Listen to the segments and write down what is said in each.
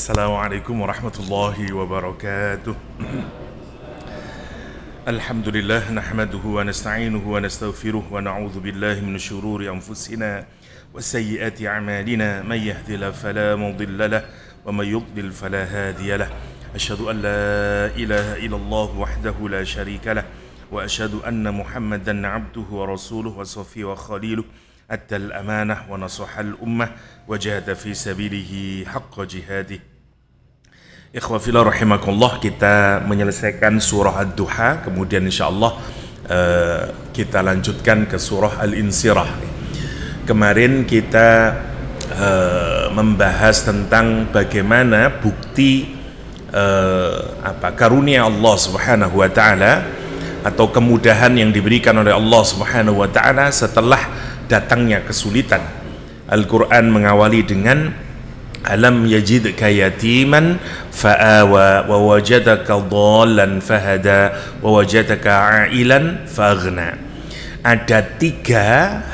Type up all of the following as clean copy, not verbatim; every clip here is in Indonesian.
Assalamualaikum warahmatullahi wabarakatuh. Alhamdulillah nahmaduhu wa nasta'inuhu wa nastaghfiruh wa na'udzu billahi min syururi anfusina wa sayyiati a'malina may yahdihillahu fala mudilla lahu wa may yudlil fala hadiya lahu. Asyhadu an la ilaha illallah wahdahu la syarika lahu wa asyhadu anna Muhammadan 'abduhu wa rasuluhu wa safiyyuhu wa khaliluhu addal amanah wa nasahal ummah wa jahada fi sabilihi haqqa jihadih. Ikhwa fillah rahimakumullah, kita menyelesaikan surah Ad-Duha, kemudian insyaallah kita lanjutkan ke surah Al-Insyirah. Kemarin kita membahas tentang bagaimana bukti karunia Allah Subhanahu wa taala atau kemudahan yang diberikan oleh Allah Subhanahu wa taala setelah datangnya kesulitan. Al-Quran mengawali dengan alam yajidka yatiman fa'awa wa wajadaka dhallan fahada wa wajadaka a'ilan faghna. Ada tiga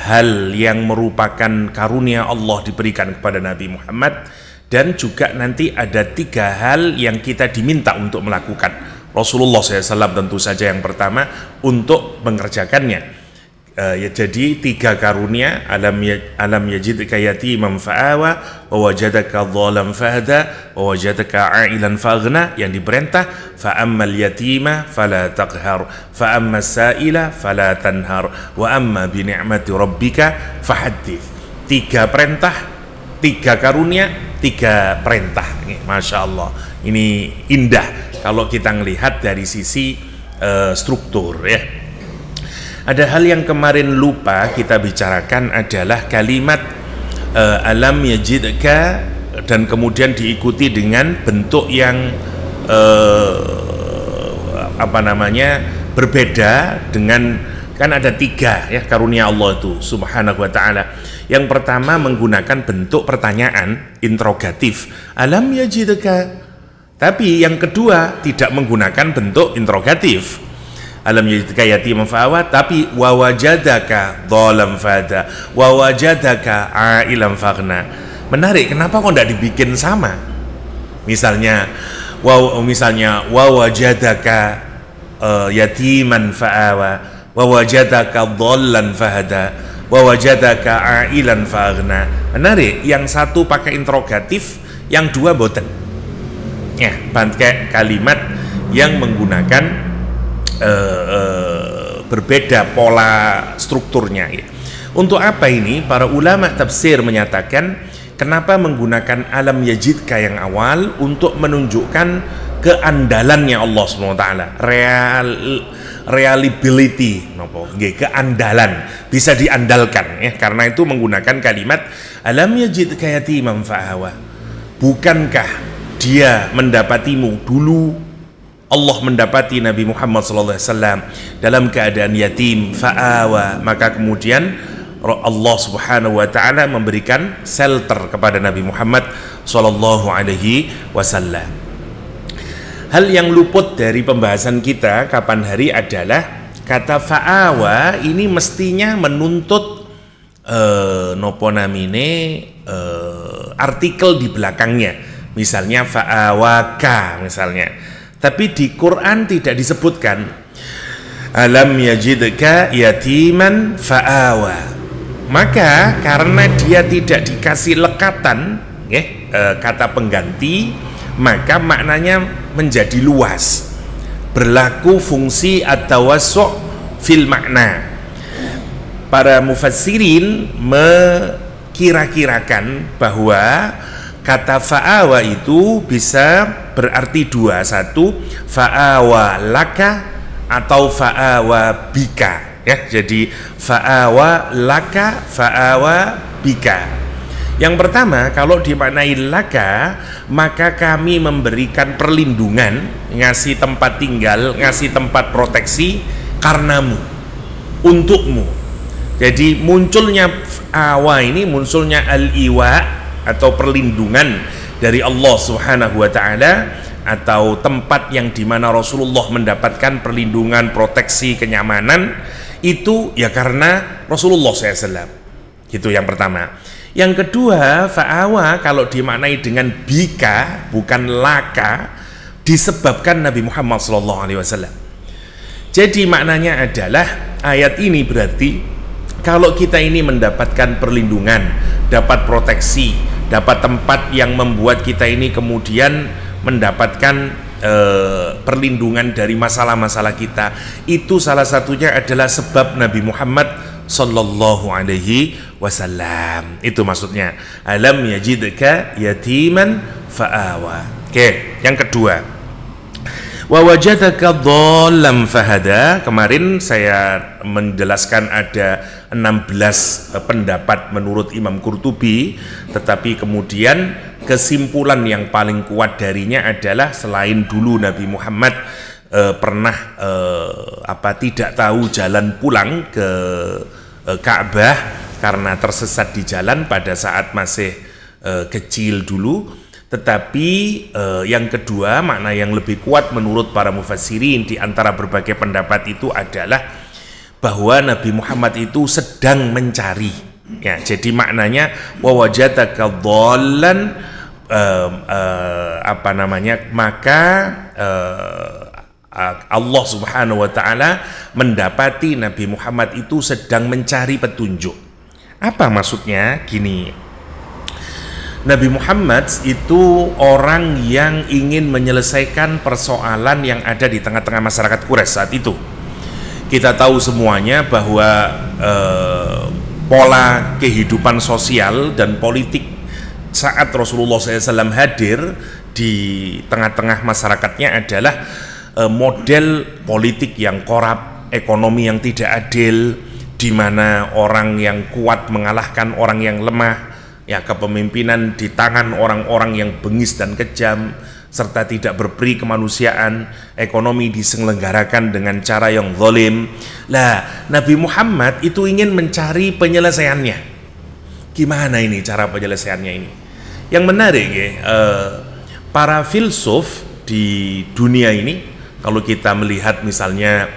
hal yang merupakan karunia Allah diberikan kepada Nabi Muhammad, dan juga nanti ada tiga hal yang kita diminta untuk melakukan. Rasulullah SAW tentu saja yang pertama untuk mengerjakannya. Jadi tiga karunia, alam yajidka yatiman fa'awa wa wajadaka dhallan fahada wa wajadaka a'ilan faghna, yang diperintah fa'ammal yatima fala taqhar fa'ammas sa'ila fala tanhar wa amma bi ni'mati rabbika fahaddits. Tiga perintah, tiga karunia, tiga perintah. Masya Allah, ini indah kalau kita melihat dari sisi struktur ya. Ada hal yang kemarin lupa kita bicarakan adalah kalimat alam yajidka, dan kemudian diikuti dengan bentuk yang berbeda dengan, kan ada tiga ya karunia Allah itu Subhanahu wa ta'ala. Yang pertama menggunakan bentuk pertanyaan interrogatif, alam yajidka. Tapi yang kedua tidak menggunakan bentuk interrogatif, alam yajidka yatiman fa'awa, tapi wa wajadaka dhallan fahada wa wajadaka a'ilan faghna. Menarik, kenapa kok tidak dibikin sama? Misalnya wa wajadaka yatiman fa'awa wa wajadaka dhallan fahada wa wajadaka a'ilan faghna. Menarik, yang satu pakai interrogatif, yang dua boten. Ya, pakai kalimat yang menggunakan berbeda pola strukturnya ya. Untuk apa ini? Para ulama tafsir menyatakan kenapa menggunakan alam yajidka yang awal, untuk menunjukkan keandalannya Allah SWT, reliability, keandalan, bisa diandalkan ya. Karena itu menggunakan kalimat alam yajidka yatiman fa'awa. Bukankah dia mendapatimu dulu? Allah mendapati Nabi Muhammad SAW dalam keadaan yatim, fa'awa, maka kemudian Allah Subhanahu wa ta'ala memberikan shelter kepada Nabi Muhammad SAW. Hal yang luput dari pembahasan kita kapan hari adalah kata fa'awa ini mestinya menuntut artikel di belakangnya, misalnya fa'awaka misalnya. Tapi di Quran tidak disebutkan alam yajidka yatiman fa'awa. Maka karena dia tidak dikasih lekatan kata pengganti, maka maknanya menjadi luas, berlaku fungsi at-tawassu' fil makna. Para mufassirin mengkira-kirakan bahwa kata fa'awa itu bisa berarti dua, satu fa'awa laka atau fa'awa bika ya. Jadi fa'awa laka, fa'awa bika. Yang pertama, kalau dimaknai laka, maka kami memberikan perlindungan, ngasih tempat tinggal, ngasih tempat proteksi karenamu, untukmu. Jadi munculnya fa'awa ini, munculnya al-iwa atau perlindungan dari Allah Subhanahu wa ta'ala, atau tempat yang dimana Rasulullah mendapatkan perlindungan, proteksi, kenyamanan, itu ya karena Rasulullah SAW. Itu yang pertama. Yang kedua, fa'awa kalau dimaknai dengan bika bukan laka, disebabkan Nabi Muhammad SAW. Jadi maknanya adalah ayat ini berarti kalau kita ini mendapatkan perlindungan, dapat proteksi, dapat tempat yang membuat kita ini kemudian mendapatkan perlindungan dari masalah-masalah kita, itu salah satunya adalah sebab Nabi Muhammad sallallahu alaihi wasallam. Itu maksudnya alam yajidka yatiman fa'awa. Oke, yang kedua, wa wajadaka dhallam fahada. Kemarin saya menjelaskan ada 16 pendapat menurut Imam Qurtubi, tetapi kemudian kesimpulan yang paling kuat darinya adalah selain dulu Nabi Muhammad pernah tidak tahu jalan pulang ke Ka'bah karena tersesat di jalan pada saat masih kecil dulu. Tetapi yang kedua, makna yang lebih kuat menurut para mufassirin di antara berbagai pendapat itu adalah bahwa Nabi Muhammad itu sedang mencari. Ya, jadi maknanya wa wajadaka dhallan, maka Allah Subhanahu wa taala mendapati Nabi Muhammad itu sedang mencari petunjuk. Apa maksudnya? Gini, Nabi Muhammad itu orang yang ingin menyelesaikan persoalan yang ada di tengah-tengah masyarakat Quraisy saat itu. Kita tahu semuanya bahwa pola kehidupan sosial dan politik saat Rasulullah SAW hadir di tengah-tengah masyarakatnya adalah model politik yang korup, ekonomi yang tidak adil, di mana orang yang kuat mengalahkan orang yang lemah, ya, kepemimpinan di tangan orang-orang yang bengis dan kejam serta tidak berperi kemanusiaan, ekonomi diselenggarakan dengan cara yang zalim. Lah, Nabi Muhammad itu ingin mencari penyelesaiannya. Gimana ini cara penyelesaiannya ini? Yang menarik ya, para filsuf di dunia ini, kalau kita melihat misalnya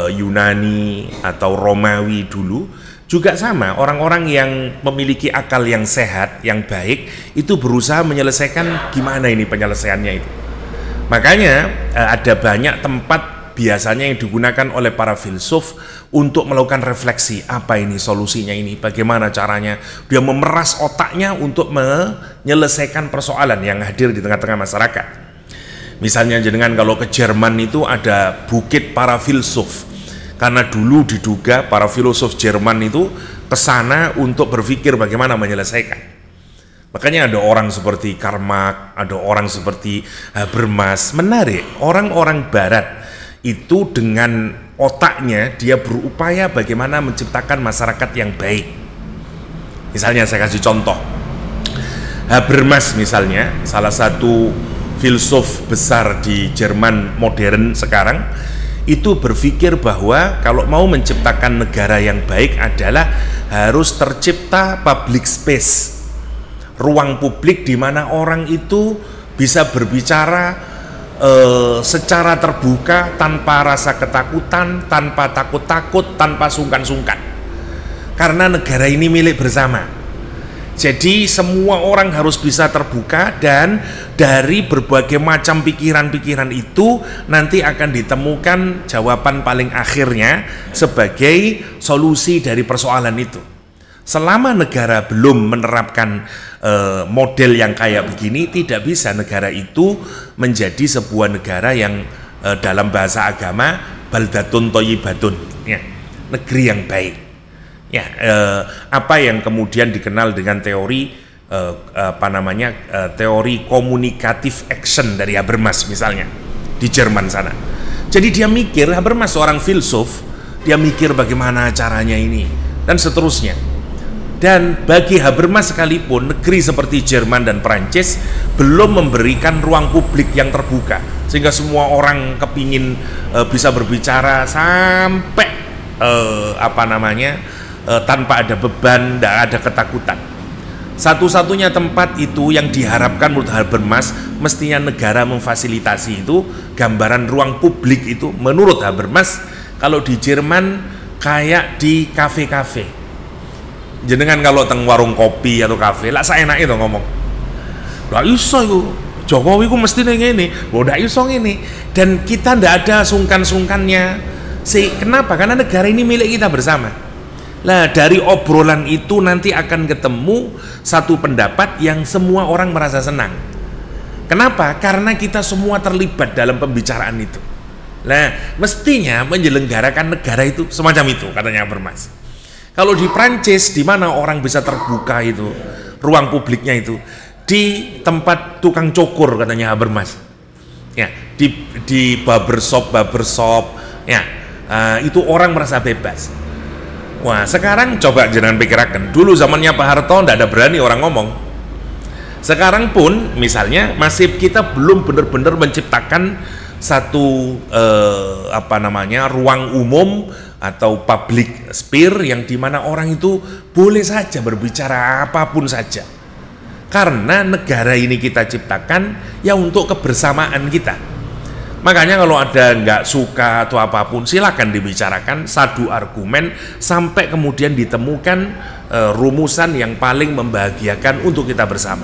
Yunani atau Romawi dulu juga sama, orang-orang yang memiliki akal yang sehat, yang baik, itu berusaha menyelesaikan gimana ini penyelesaiannya itu. Makanya ada banyak tempat biasanya yang digunakan oleh para filsuf untuk melakukan refleksi, apa ini solusinya ini, bagaimana caranya. Dia memeras otaknya untuk menyelesaikan persoalan yang hadir di tengah-tengah masyarakat. Misalnya jenengan kalau ke Jerman itu ada bukit para filsuf, karena dulu diduga para filosof Jerman itu ke sana untuk berpikir bagaimana menyelesaikan. Makanya ada orang seperti Karl Marx, ada orang seperti Habermas. Menarik, orang-orang barat itu dengan otaknya dia berupaya bagaimana menciptakan masyarakat yang baik. Misalnya saya kasih contoh, Habermas misalnya, salah satu filsuf besar di Jerman modern sekarang, itu berpikir bahwa kalau mau menciptakan negara yang baik adalah harus tercipta public space, ruang publik di mana orang itu bisa berbicara secara terbuka, tanpa rasa ketakutan, tanpa takut-takut, tanpa sungkan-sungkan, karena negara ini milik bersama. Jadi semua orang harus bisa terbuka, dan dari berbagai macam pikiran-pikiran itu nanti akan ditemukan jawaban paling akhirnya sebagai solusi dari persoalan itu. Selama negara belum menerapkan model yang kayak begini, tidak bisa negara itu menjadi sebuah negara yang dalam bahasa agama baldatun thayyibatun, ya, negeri yang baik. Ya, apa yang kemudian dikenal dengan teori teori komunikatif action dari Habermas misalnya di Jerman sana. Jadi dia mikir, Habermas seorang filsuf, dia mikir bagaimana caranya ini dan seterusnya. Dan bagi Habermas sekalipun, negeri seperti Jerman dan Perancis belum memberikan ruang publik yang terbuka sehingga semua orang kepingin bisa berbicara sampai tanpa ada beban, tidak ada ketakutan. Satu-satunya tempat itu yang diharapkan menurut Habermas, mestinya negara memfasilitasi itu, gambaran ruang publik itu menurut Habermas kalau di Jerman kayak di kafe-kafe. Jenengan kalau teng warung kopi atau kafe, lah saya enak itu ngomong. Lah iso iku. Jokowi ku mesti ngene, lho ndak iso ngene. Dan kita ndak ada sungkan-sungkannya. Kenapa? Karena negara ini milik kita bersama. Lah dari obrolan itu nanti akan ketemu satu pendapat yang semua orang merasa senang. Kenapa? Karena kita semua terlibat dalam pembicaraan itu. Nah, mestinya menyelenggarakan negara itu semacam itu, katanya Habermas. Kalau di Prancis, di mana orang bisa terbuka itu, ruang publiknya itu, di tempat tukang cukur, katanya Habermas. Ya, di barbershop, ya, itu orang merasa bebas. Wah, sekarang coba jangan pikirkan. Dulu zamannya Pak Harto tidak ada berani orang ngomong. Sekarang pun, misalnya, masih kita belum benar-benar menciptakan satu ruang umum atau public sphere yang dimana orang itu boleh saja berbicara apapun saja, karena negara ini kita ciptakan ya untuk kebersamaan kita. Makanya kalau ada nggak suka atau apapun, silakan dibicarakan, sadu argumen sampai kemudian ditemukan rumusan yang paling membahagiakan untuk kita bersama.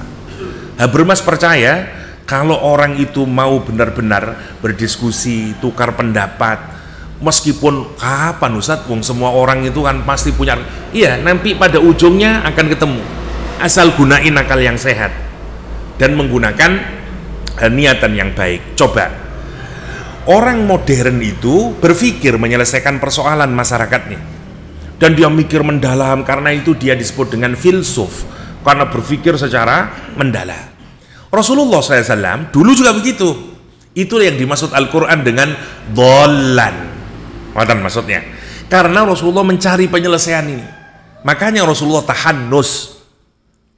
Habermas percaya kalau orang itu mau benar-benar berdiskusi, tukar pendapat, meskipun kapan Ustadz, semua orang itu kan pasti punya, iya nanti pada ujungnya akan ketemu, asal gunain akal yang sehat dan menggunakan niatan yang baik. Coba, orang modern itu berpikir menyelesaikan persoalan masyarakatnya, dan dia mikir mendalam, karena itu dia disebut dengan filsuf, karena berpikir secara mendalam. Rasulullah SAW dulu juga begitu. Itu yang dimaksud Al-Quran dengan dhallan. Wadan maksudnya. Karena Rasulullah mencari penyelesaian ini. Makanya Rasulullah tahannus.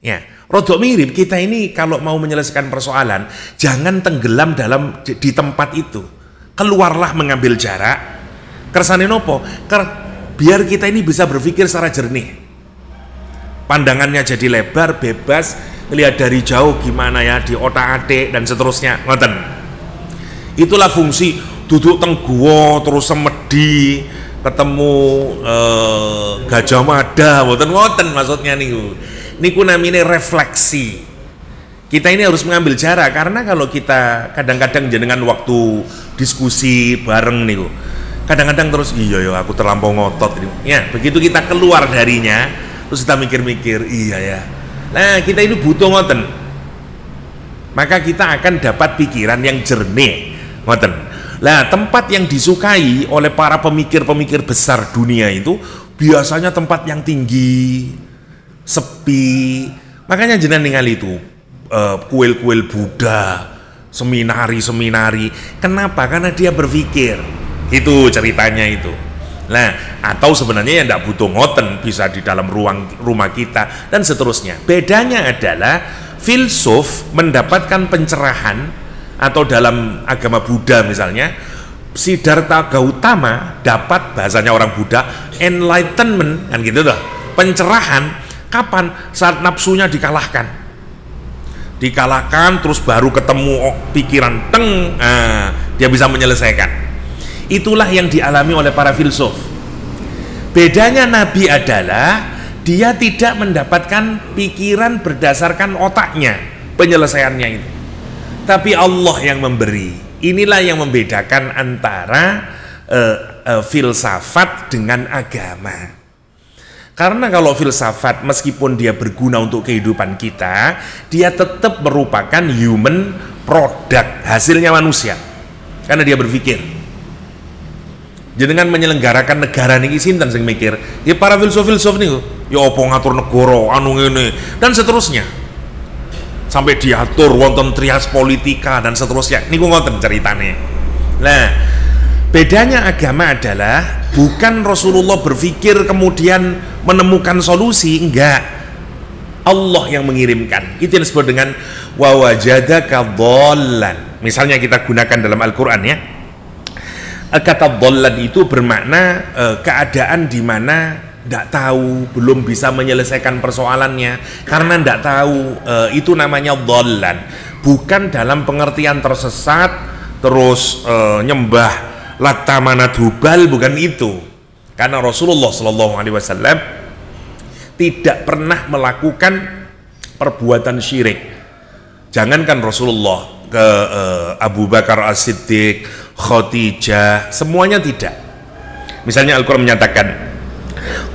Ya, rodok mirip kita ini kalau mau menyelesaikan persoalan, jangan tenggelam di tempat itu. Keluarlah mengambil jarak. Kersane nopo? Biar kita ini bisa berpikir secara jernih. Pandangannya jadi lebar, bebas, lihat dari jauh gimana ya, di otak-atik dan seterusnya, ngoten. Itulah fungsi duduk teng guwa terus semedi ketemu Gajah Mada, ngoten maksudnya niku namanya refleksi. Kita ini harus mengambil jarak, karena kalau kita kadang-kadang jenengan waktu diskusi bareng niku, kadang-kadang terus iya aku terlampau ngotot ini. Ya, begitu kita keluar darinya terus kita mikir-mikir, iya ya. Nah, kita ini butuh ngoten. Maka kita akan dapat pikiran yang jernih, ngoten. Nah, tempat yang disukai oleh para pemikir-pemikir besar dunia itu biasanya tempat yang tinggi, sepi. Makanya jenengan ningali itu kuil-kuil Buddha, seminari. Kenapa? Karena dia berpikir. Itu ceritanya itu. Nah, atau sebenarnya yang tidak butuh ngoten, bisa di dalam rumah kita dan seterusnya. Bedanya adalah filsuf mendapatkan pencerahan, atau dalam agama Buddha misalnya, Siddhartha Gautama dapat, bahasanya orang Buddha, enlightenment, kan gitu loh. Pencerahan kapan? Saat nafsunya dikalahkan terus baru ketemu pikiran dia bisa menyelesaikan. Itulah yang dialami oleh para filsuf. Bedanya Nabi adalah dia tidak mendapatkan pikiran berdasarkan otaknya, penyelesaiannya itu, tapi Allah yang memberi. Inilah yang membedakan antara filsafat dengan agama. Karena kalau filsafat, meskipun dia berguna untuk kehidupan kita, dia tetap merupakan human product, hasilnya manusia, karena dia berpikir. Jenengan menyelenggarakan negara niki sinten sing mikir? Ya para filsuf-filsuf niku. Ya apa ngatur negara anu ngene dan seterusnya. Sampai diatur wonten trias politika dan seterusnya. Niku ngoten ceritane. Nah, bedanya agama adalah bukan Rasulullah berpikir kemudian menemukan solusi, enggak. Allah yang mengirimkan. Itu yang disebut dengan wa wajadaka dhallan. Misalnya kita gunakan dalam Al-Qur'an ya. Kata dhallan itu bermakna keadaan di mana tidak tahu, belum bisa menyelesaikan persoalannya karena tidak tahu, itu namanya dhallan. Bukan dalam pengertian tersesat terus nyembah Lata Manat Hubal, bukan itu. Karena Rasulullah SAW tidak pernah melakukan perbuatan syirik. Jangankan Rasulullah, ke Abu Bakar As-Siddiq, Khadijah, semuanya tidak. Misalnya Al-Quran menyatakan,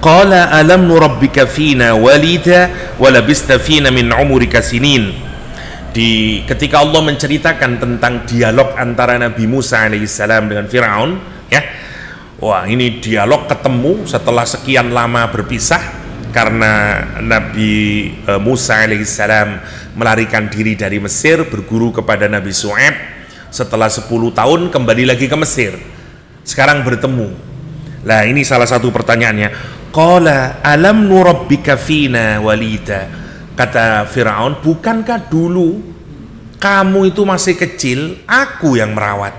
qala alam nurabbika fina walida walabista fina min umurika sinin. Ketika Allah menceritakan tentang dialog antara Nabi Musa alaihissalam dengan Fir'aun, ya, wah, ini dialog ketemu setelah sekian lama berpisah karena Nabi Musa alaihissalam melarikan diri dari Mesir, berguru kepada Nabi Shu'aib. Setelah 10 tahun kembali lagi ke Mesir, sekarang bertemu. Lah, ini salah satu pertanyaannya, qala alam nurabbika fina walida. Kata Fir'aun, bukankah dulu kamu itu masih kecil, aku yang merawat,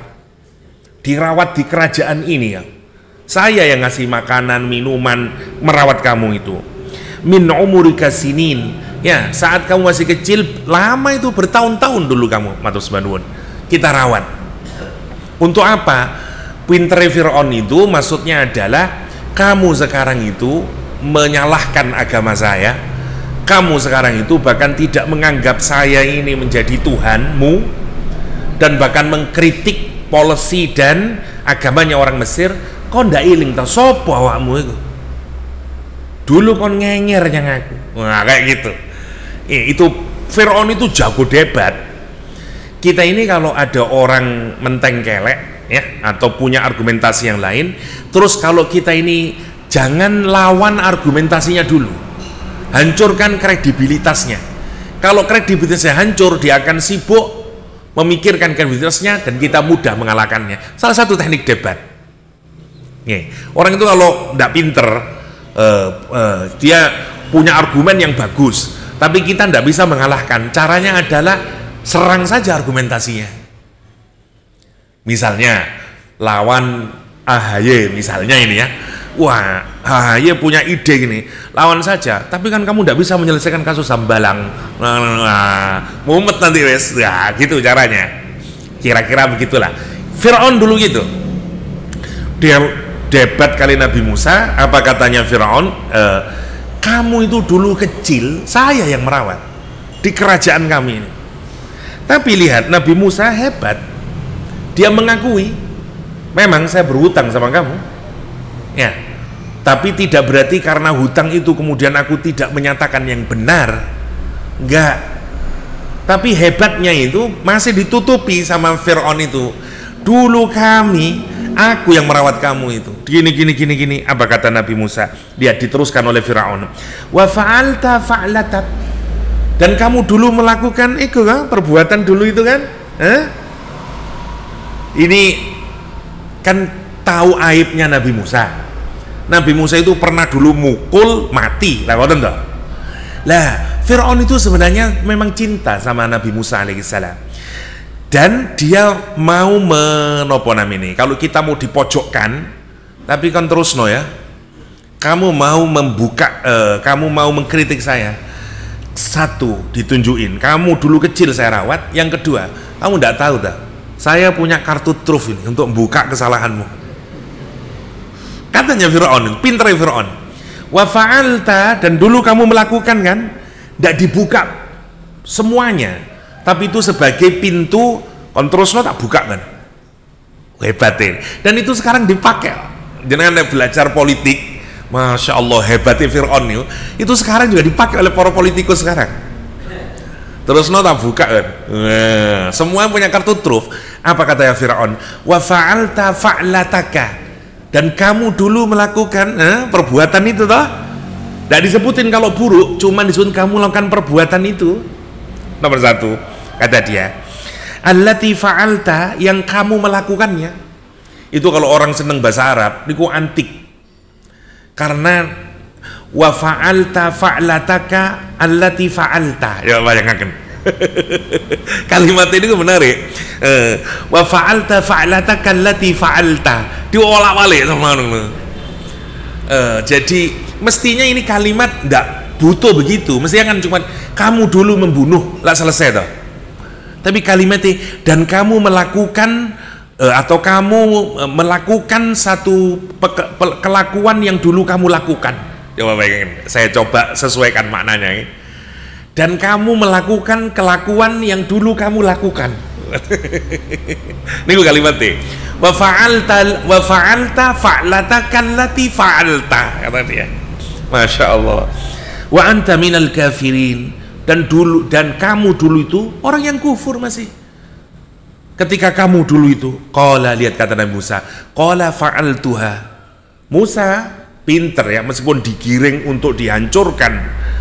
dirawat di kerajaan ini ya, saya yang ngasih makanan, minuman, merawat kamu itu. Min umurika sinin, ya, saat kamu masih kecil, lama itu, bertahun-tahun dulu kamu, matur nuwun, kita rawat. Untuk apa? Pinter Fir'aun itu maksudnya adalah, kamu sekarang itu menyalahkan agama saya, kamu sekarang itu bahkan tidak menganggap saya ini menjadi Tuhanmu, dan bahkan mengkritik polisi dan agamanya orang Mesir. Kau ndak iling tau sopo awakmu itu? Dulu kon ngenger yang aku. Nah, kayak gitu. Itu Fir'aun itu jago debat. Kita ini kalau ada orang menteng kelek, ya, atau punya argumentasi yang lain, terus kalau kita ini jangan lawan argumentasinya dulu, hancurkan kredibilitasnya. Kalau kredibilitasnya hancur, dia akan sibuk memikirkan kredibilitasnya dan kita mudah mengalahkannya. Salah satu teknik debat. Orang itu kalau tidak pinter, dia punya argumen yang bagus, tapi kita tidak bisa mengalahkan. Caranya adalah serang saja argumentasinya. Misalnya lawan AHY, misalnya ini ya, wah, AHY punya ide gini, lawan saja, tapi kan kamu tidak bisa menyelesaikan kasus Hambalang, mumet nanti wes, ya gitu caranya. Kira-kira begitulah. Fir'aun dulu gitu, dia debat kali Nabi Musa. Apa katanya Fir'aun? Kamu itu dulu kecil, saya yang merawat di kerajaan kami ini. Tapi lihat, Nabi Musa hebat, dia mengakui, memang saya berhutang sama kamu, ya, tapi tidak berarti karena hutang itu kemudian aku tidak menyatakan yang benar, enggak. Tapi hebatnya itu masih ditutupi sama Fir'aun itu, dulu aku yang merawat kamu itu, gini. Apa kata Nabi Musa? Dia diteruskan oleh Fir'aun, wa fa'alta fa'latak, dan kamu dulu melakukan itu kan, perbuatan dulu itu kan, ini kan tahu aibnya Nabi Musa. Nabi Musa itu pernah dulu mukul mati, lah ngoten toh. Lah, Fir'aun itu sebenarnya memang cinta sama Nabi Musa alaihissalam, dan dia mau menopo namanya, kalau kita mau dipojokkan, tapi kan terus no ya, kamu mau membuka, kamu mau mengkritik saya, satu ditunjukin, kamu dulu kecil saya rawat, yang kedua, kamu tidak tahu tak, saya punya kartu truf ini untuk membuka kesalahanmu. Katanya Fir'aun, pinter Fir'aun, wa fa'alta, dan dulu kamu melakukan kan, tidak dibuka semuanya, tapi itu sebagai pintu kontrosno tak buka kan, hebatnya. Dan itu sekarang dipakai. Jangan belajar politik, masya Allah hebatnya Fir'aun itu sekarang juga dipakai oleh para politikus sekarang. Terus tak buka kan, semua punya kartu truf. Apa kata ya Fir'aun? Wa fa'alta fa'lataka, dan kamu dulu melakukan perbuatan itu toh. Tidak disebutin kalau buruk, cuma disebut kamu melakukan perbuatan itu. Nomor satu, kata dia, allati fa'alta, yang kamu melakukannya. Itu kalau orang seneng bahasa Arab, niku antik. Karena wa fa'alta fa'lataka allati fa'alta. Ya bayangkan. Kalimat ini menarik. Wa fa'alta fa'lataka allati fa'alta. Diolak-walik sama orang. Jadi mestinya ini kalimat enggak butuh begitu, mestinya kan cuma kamu dulu membunuh, lah selesai toh. Tapi kalimatnya, dan kamu melakukan atau kamu melakukan satu kelakuan yang dulu kamu lakukan. Coba bayangin, saya coba sesuaikan maknanya. Dan kamu melakukan kelakuan yang dulu kamu lakukan. Ini kalimatnya. Wa fa'alta fa'lataka allati fa'alta, kata dia. Masya Allah. Wa anta minal kafirin, dan kamu dulu itu orang yang kufur masih. Ketika kamu dulu itu, qala, lihat kata Nabi Musa, qala fa'altuha. Musa pinter ya, meskipun digiring untuk dihancurkan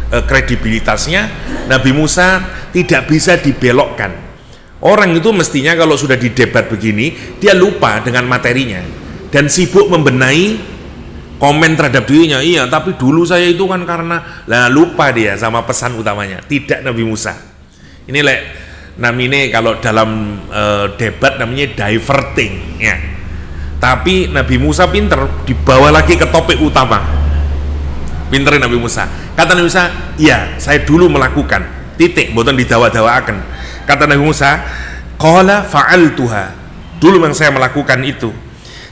kredibilitasnya, Nabi Musa tidak bisa dibelokkan. Orang itu mestinya kalau sudah didebat begini, dia lupa dengan materinya dan sibuk membenahi komen terhadap dirinya. Iya, tapi dulu saya itu kan karena, lah lupa dia sama pesan utamanya. Tidak Nabi Musa. Ini namanya kalau dalam debat namanya diverting ya. Tapi Nabi Musa pinter, dibawa lagi ke topik utama. Pinterin Nabi Musa. Kata Nabi Musa, iya saya dulu melakukan, titik, bukan didawa-dawakan. Kata Nabi Musa, qala fa'altuha, dulu yang saya melakukan itu.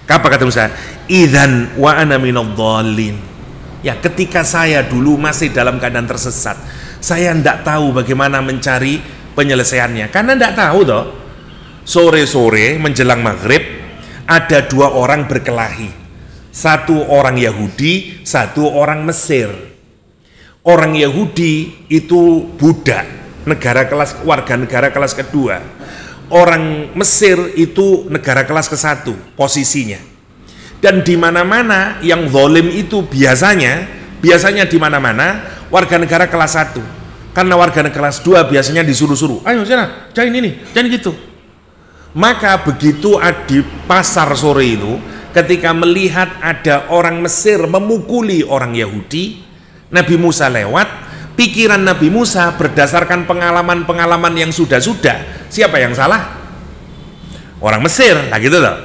Apa kata Musa? Idzan wa ana minadh-dhalin. Ya, ketika saya dulu masih dalam keadaan tersesat, saya tidak tahu bagaimana mencari penyelesaiannya, karena tidak tahu toh. Sore-sore menjelang maghrib ada dua orang berkelahi, satu orang Yahudi, satu orang Mesir. Orang Yahudi itu budak, warga negara kelas kedua. Orang Mesir itu negara kelas ke-1 posisinya. Dan di mana-mana yang zalim itu biasanya di mana-mana warga negara kelas 1. Karena warga negara kelas 2 biasanya disuruh-suruh, ayo sana, jangan ini, jangan gitu. Maka begitu di pasar sore itu, ketika melihat ada orang Mesir memukuli orang Yahudi, Nabi Musa lewat, pikiran Nabi Musa berdasarkan pengalaman-pengalaman yang sudah-sudah, siapa yang salah? Orang Mesir, lah gitu loh.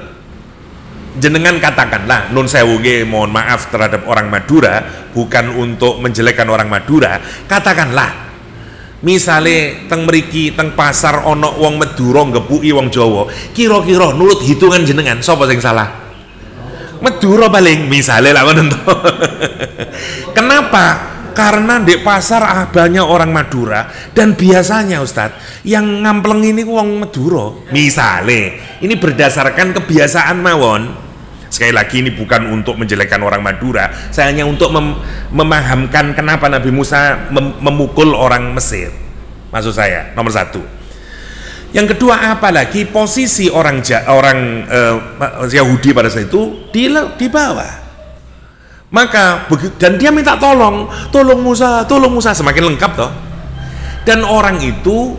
Jenengan katakanlah, nun sewu nggih, mohon maaf terhadap orang Madura, bukan untuk menjelekkan orang Madura, katakanlah misale teng mriki teng pasar ono wong Madura ngepuki wong Jawa, kira-kira nurut hitungan jenengan sapa sing salah? Madura paling, misale lah ngono. Kenapa? Karena di pasar banyak orang Madura, dan biasanya Ustadz yang ngampleng ini wong Madura. Misale, ini berdasarkan kebiasaan mawon. Sekali lagi ini bukan untuk menjelekkan orang Madura, saya hanya untuk memahamkan kenapa Nabi Musa memukul orang Mesir. Maksud saya, nomor satu. Yang kedua, apalagi posisi orang Yahudi pada saat itu di bawah. Maka dan dia minta tolong Musa, semakin lengkap toh. Dan orang itu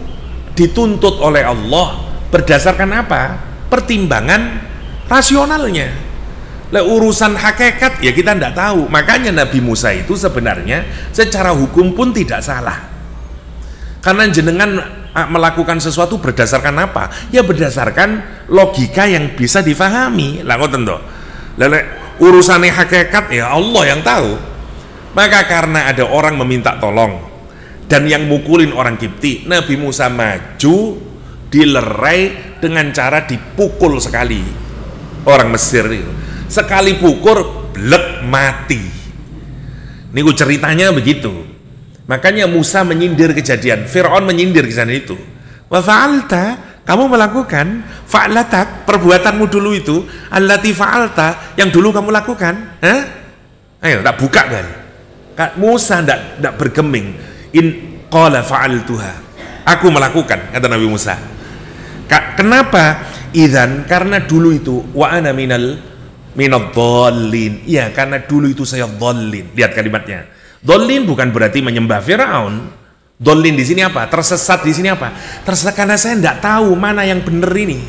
dituntut oleh Allah berdasarkan apa? Pertimbangan rasionalnya. Lah urusan hakikat ya kita tidak tahu. Makanya Nabi Musa itu sebenarnya secara hukum pun tidak salah. Karena jenengan melakukan sesuatu berdasarkan apa? Ya berdasarkan logika yang bisa difahami. Lah ngoten to. Urusannya hakikat ya Allah yang tahu. Maka karena ada orang meminta tolong dan yang mukulin orang Kipti, Nabi Musa maju dilerai dengan cara dipukul sekali orang Mesir itu. Sekali pukul blek mati. Niku ceritanya begitu. Makanya Musa menyindir kejadian, Fir'aun menyindir kejadian itu. Wa fa'alta, kamu melakukan fa'latak, perbuatanmu dulu itu, allati fa'alta, yang dulu kamu lakukan. Hah? Ayo, tak buka kan? Musa tidak bergeming. In qala fa'altuha, aku melakukan, kata Nabi Musa. Kenapa? Idzan, karena dulu itu wa ana minadh-dhalin. Ya, karena dulu itu saya dhalin. Lihat kalimatnya. Dhalin bukan berarti menyembah Firaun. Dhalin di sini apa? Tersesat di sini apa? Tersesat karena saya tidak tahu mana yang benar ini.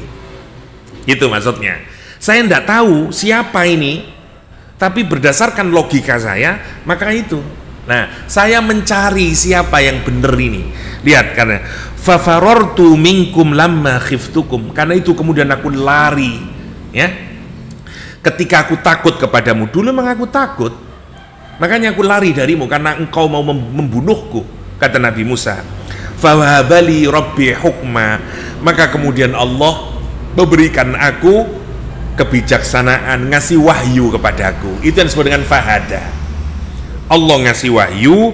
Itu maksudnya. Saya tidak tahu siapa ini, tapi berdasarkan logika saya, maka itu. Nah, saya mencari siapa yang benar ini. Lihat, karena fafarartu minkum lamma khiftukum. Karena itu kemudian aku lari, ya. Ketika aku takut kepadamu, dulu memang aku takut, makanya aku lari darimu karena engkau mau membunuhku, kata Nabi Musa. Fawahabali rabbi hukma, maka kemudian Allah memberikan aku kebijaksanaan, ngasih wahyu kepadaku. Itu yang disebut dengan fahada. Allah ngasih wahyu,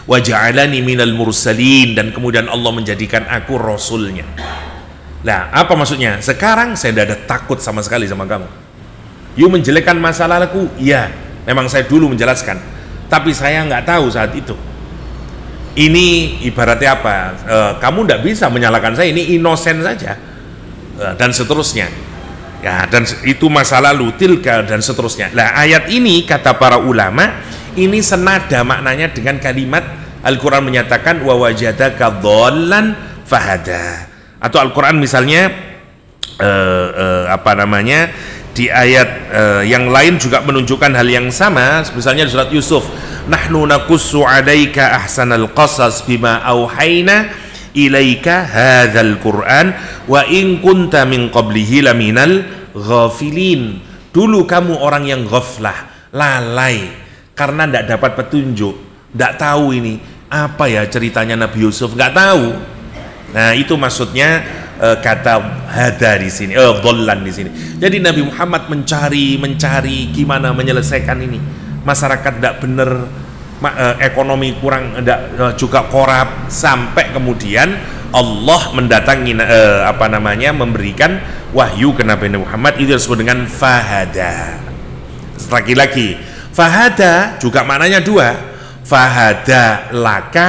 wa ja'alani minal mursalin, dan kemudian Allah menjadikan aku rasulnya. Nah, apa maksudnya? Sekarang saya tidak ada takut sama sekali sama kamu. You menjelekkan masa laluku, ya, memang saya dulu menjelaskan, tapi saya nggak tahu saat itu. Ini ibaratnya apa? Kamu tidak bisa menyalahkan saya, ini inosen saja, dan seterusnya. Ya, dan itu masa lalu, tilka, dan seterusnya. Nah, ayat ini kata para ulama, ini senada maknanya dengan kalimat Al-Quran menyatakan wa wajadaka dhallan fahada. Atau Al-Quran misalnya di ayat yang lain juga menunjukkan hal yang sama, misalnya di surat Yusuf, nahnu naqussu 'alaika ahsanal qasas bima auhayna ilaika hadzal Qur'an wa in kunta min qablihi laminal ghafilin. Dulu kamu orang yang ghaflah, lalai karena tidak dapat petunjuk, tidak tahu ini apa ya ceritanya Nabi Yusuf, nggak tahu. Nah, itu maksudnya kata hada di sini, dhallan di sini. Jadi Nabi Muhammad mencari gimana menyelesaikan ini. Masyarakat tidak benar, ekonomi kurang, juga korup, sampai kemudian Allah mendatangi memberikan wahyu ke Nabi Muhammad. Itu disebut dengan fahada. Lagi-lagi fahada juga maknanya dua, fahada laka,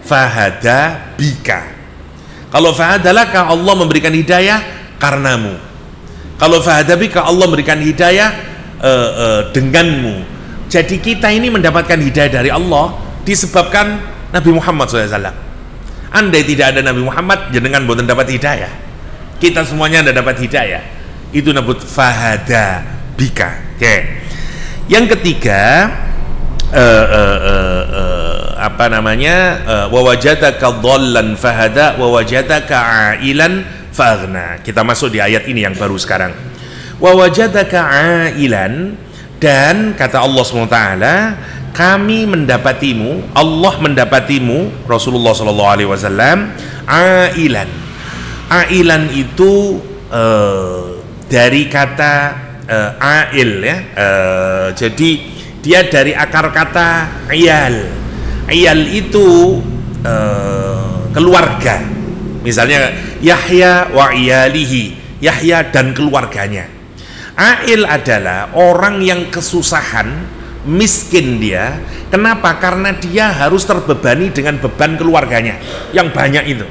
fahada bika. Kalau fahada laka, Allah memberikan hidayah karenamu. Kalau fahada bika, Allah memberikan hidayah denganmu. Jadi kita ini mendapatkan hidayah dari Allah disebabkan Nabi Muhammad SAW. Andai tidak ada Nabi Muhammad, jenengan boten dapat hidayah. Kita semuanya tidak dapat hidayah. Itu disebut fahada bika. Oke. Yang ketiga, wa wajadaka dhallan fahada wa wajadaka ailan faghna. Kita masuk di ayat ini yang baru sekarang. Wa wajadaka ailan, dan kata Allah SWT, kami mendapatimu, Allah mendapatimu, Rasulullah SAW, ailan. Ailan itu dari kata ail, ya. Jadi dia dari akar kata iyal. Iyal itu keluarga. Misalnya Yahya wa iyalihi, Yahya dan keluarganya. Ail adalah orang yang kesusahan, miskin dia. Kenapa? Karena dia harus terbebani dengan beban keluarganya yang banyak itu,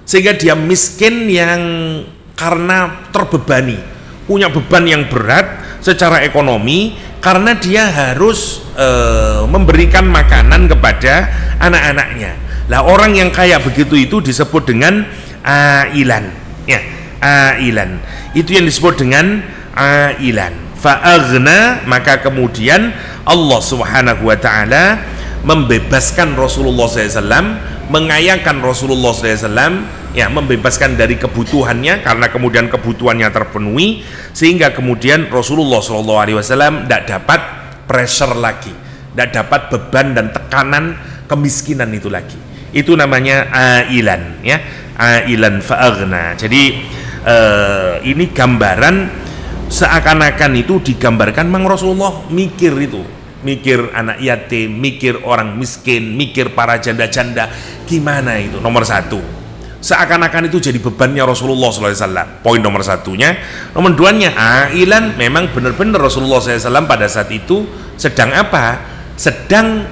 sehingga dia miskin yang karena terbebani, punya beban yang berat secara ekonomi, karena dia harus memberikan makanan kepada anak-anaknya. Lah, orang yang kaya begitu itu disebut dengan ailan, ya, ailan. Itu yang disebut dengan ailan. Fa'aghna, maka kemudian Allah Subhanahu wa taala membebaskan Rasulullah SAW, mengayakan Rasulullah SAW, ya, membebaskan dari kebutuhannya karena kemudian kebutuhannya terpenuhi, sehingga kemudian Rasulullah SAW tidak dapat pressure lagi, tidak dapat beban dan tekanan kemiskinan itu lagi. Itu namanya ailan, ya, ailan fa'aghna. Jadi ini gambaran, seakan-akan itu digambarkan Mang Rasulullah mikir itu, mikir anak yatim, mikir orang miskin, mikir para janda-janda, gimana itu. Nomor satu, seakan-akan itu jadi bebannya Rasulullah SAW. Poin nomor satunya. Nomor duanya, ailan, memang benar-benar Rasulullah SAW pada saat itu sedang apa? Sedang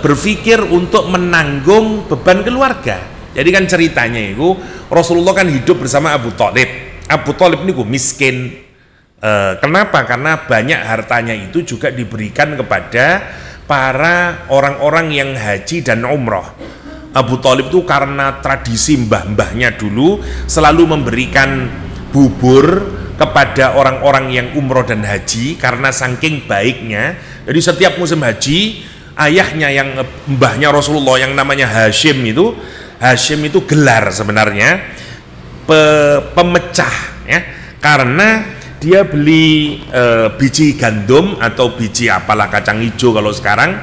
berpikir untuk menanggung beban keluarga. Jadi kan ceritanya itu, Rasulullah kan hidup bersama Abu Thalib. Abu Thalib ini miskin. Kenapa? Karena banyak hartanya itu juga diberikan kepada para orang-orang yang haji dan umroh. Abu Thalib itu karena tradisi mbah-mbahnya dulu selalu memberikan bubur kepada orang-orang yang umroh dan haji karena saking baiknya. Jadi setiap musim haji, ayahnya yang mbahnya Rasulullah yang namanya Hashim itu gelar sebenarnya pemecah, ya, karena dia beli biji gandum atau biji apalah, kacang hijau kalau sekarang,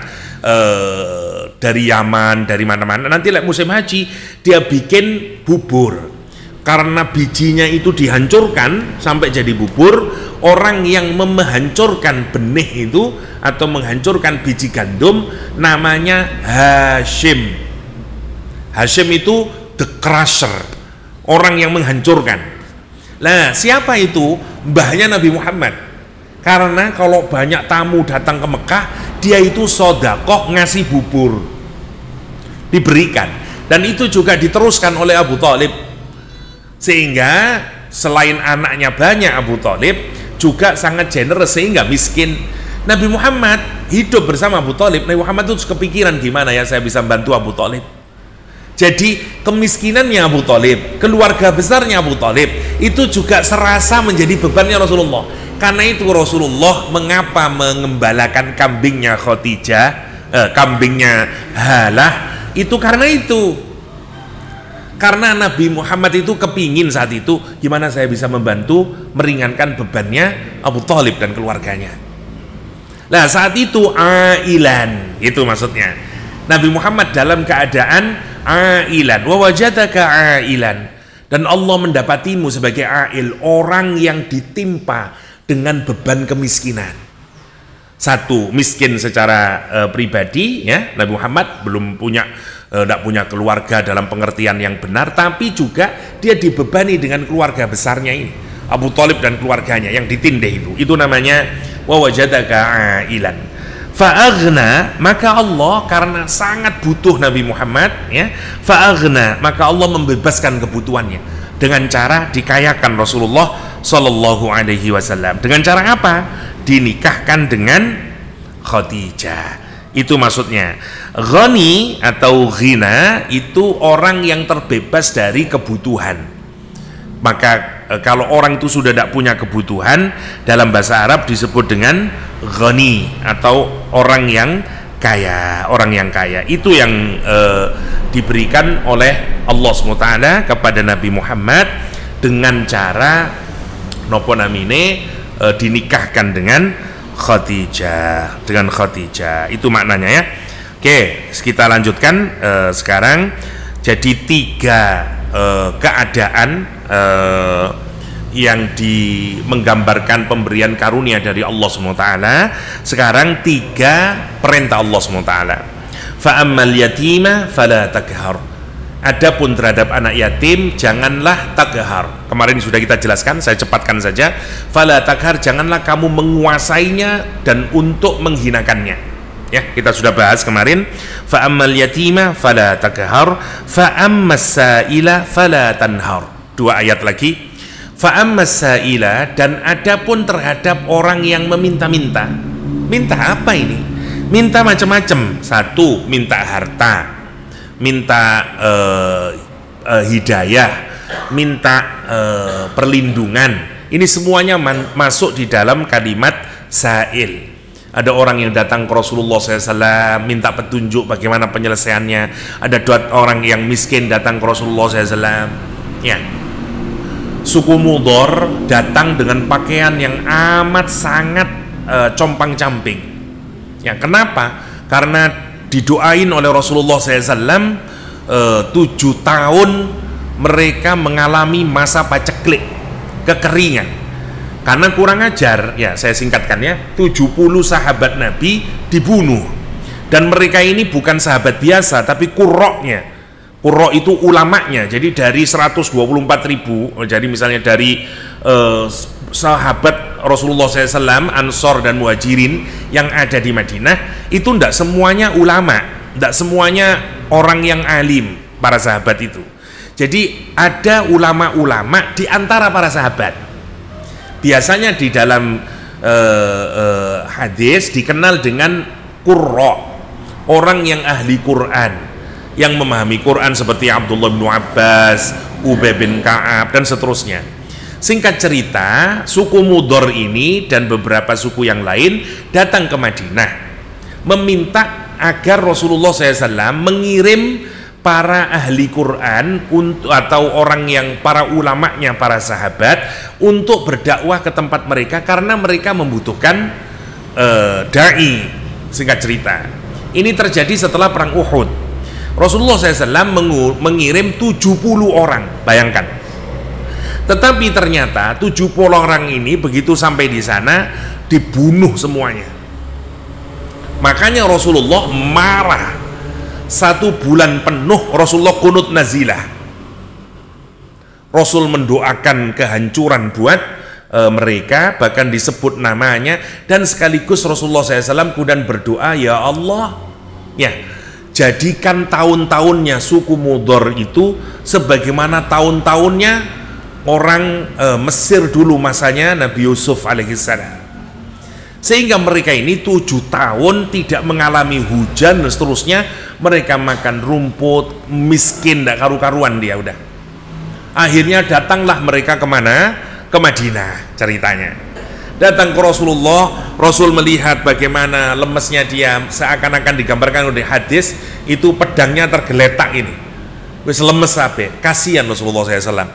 dari Yaman, dari mana-mana. Nanti musim haji dia bikin bubur. Karena bijinya itu dihancurkan sampai jadi bubur, orang yang menghancurkan benih itu atau menghancurkan biji gandum namanya Hashim. Hashim itu the crusher, orang yang menghancurkan. Nah, siapa itu? Mbahnya Nabi Muhammad. Karena kalau banyak tamu datang ke Mekah, dia itu sodakoh ngasih bubur, diberikan. Dan itu juga diteruskan oleh Abu Thalib, sehingga selain anaknya banyak, Abu Thalib juga sangat generous sehingga miskin. Nabi Muhammad hidup bersama Abu Thalib. Nabi Muhammad itu kepikiran gimana ya saya bisa bantu Abu Thalib. Jadi kemiskinannya Abu Thalib, keluarga besarnya Abu Thalib itu juga serasa menjadi bebannya Rasulullah. Karena itu Rasulullah mengapa mengembalakan kambingnya Khadijah, kambingnya Halah, itu karena itu. Karena Nabi Muhammad itu kepingin saat itu gimana saya bisa membantu meringankan bebannya Abu Thalib dan keluarganya. Nah, saat itu ailan, itu maksudnya Nabi Muhammad dalam keadaan ailan, wa wajadaka ailan, dan Allah mendapatimu sebagai ail, orang yang ditimpa dengan beban kemiskinan. Satu, miskin secara pribadi, ya, Nabi Muhammad belum punya tidak punya keluarga dalam pengertian yang benar, tapi juga dia dibebani dengan keluarga besarnya ini, Abu Thalib dan keluarganya yang ditindih itu namanya wa wajadaka ailan fa'aghna. Maka Allah karena sangat butuh Nabi Muhammad, ya, fa'aghna, maka Allah membebaskan kebutuhannya dengan cara dikayakan Rasulullah Sallallahu Alaihi Wasallam. Dengan cara apa? Dinikahkan dengan Khadijah. Itu maksudnya. Ghani atau ghina itu orang yang terbebas dari kebutuhan. Maka kalau orang itu sudah tidak punya kebutuhan, dalam bahasa Arab disebut dengan ghani atau orang yang kaya. Orang yang kaya itu yang diberikan oleh Allah SWT kepada Nabi Muhammad dengan cara nopo namine dinikahkan dengan Khadijah, dengan Khadijah. Itu maknanya, ya. Oke, kita lanjutkan sekarang. Jadi tiga keadaan yang menggambarkan pemberian karunia dari Allah SWT. Sekarang tiga perintah Allah SWT. Fa ammal yatima fala takhar. Adapun terhadap anak yatim janganlah takhar. Kemarin sudah kita jelaskan, saya cepatkan saja. Fala takhar, janganlah kamu menguasainya dan untuk menghinakannya. Ya, kita sudah bahas kemarin. Fa ammal yatima fala takhar, fa ammas sa'ila fala tanhar. Dua ayat lagi. Fa ammas sa'ila, dan adapun terhadap orang yang meminta-minta. Minta apa ini? Minta macam-macam. Satu, minta harta, minta hidayah, minta perlindungan. Ini semuanya masuk di dalam kalimat sa'il. Ada orang yang datang ke Rasulullah SAW minta petunjuk bagaimana penyelesaiannya. Ada orang yang miskin datang ke Rasulullah SAW. Ya. Suku Mudhar datang dengan pakaian yang amat sangat compang-camping. Ya, kenapa? Karena didoain oleh Rasulullah SAW 7 tahun mereka mengalami masa paceklik, kekeringan karena kurang ajar. Ya, saya singkatkan, ya. 70 sahabat Nabi dibunuh, dan mereka ini bukan sahabat biasa tapi qurra'nya. Qurra' itu ulamanya. Jadi dari 124.000, jadi misalnya dari sahabat Rasulullah SAW, Ansor dan Muhajirin yang ada di Madinah, itu tidak semuanya ulama, tidak semuanya orang yang alim, para sahabat itu. Jadi ada ulama-ulama di antara para sahabat. Biasanya di dalam hadis dikenal dengan qurra', orang yang ahli Quran, yang memahami Quran seperti Abdullah bin Abbas, Ubay bin Ka'ab, dan seterusnya. Singkat cerita, suku Mudhar ini dan beberapa suku yang lain datang ke Madinah meminta agar Rasulullah SAW mengirim para ahli Quran atau orang yang para ulamanya, para sahabat, untuk berdakwah ke tempat mereka karena mereka membutuhkan da'i. Singkat cerita, ini terjadi setelah perang Uhud. Rasulullah SAW mengirim 70 orang, bayangkan. Tetapi ternyata 70 orang ini begitu sampai di sana dibunuh semuanya. Makanya Rasulullah marah. 1 bulan penuh Rasulullah kunut nazilah. Rasul mendoakan kehancuran buat mereka, bahkan disebut namanya, dan sekaligus Rasulullah SAW kemudian berdoa, ya Allah, ya, jadikan tahun-tahunnya suku Mudhar itu sebagaimana tahun-tahunnya orang Mesir dulu masanya Nabi Yusuf alaihissalam, sehingga mereka ini 7 tahun tidak mengalami hujan dan seterusnya, mereka makan rumput, miskin, tidak karu-karuan dia udah. Akhirnya datanglah mereka kemana? Ke Madinah ceritanya. Datang ke Rasulullah, Rasul melihat bagaimana lemesnya dia, seakan-akan digambarkan oleh hadis itu pedangnya tergeletak ini, wis lemes abe, kasihan Rasulullah SAW.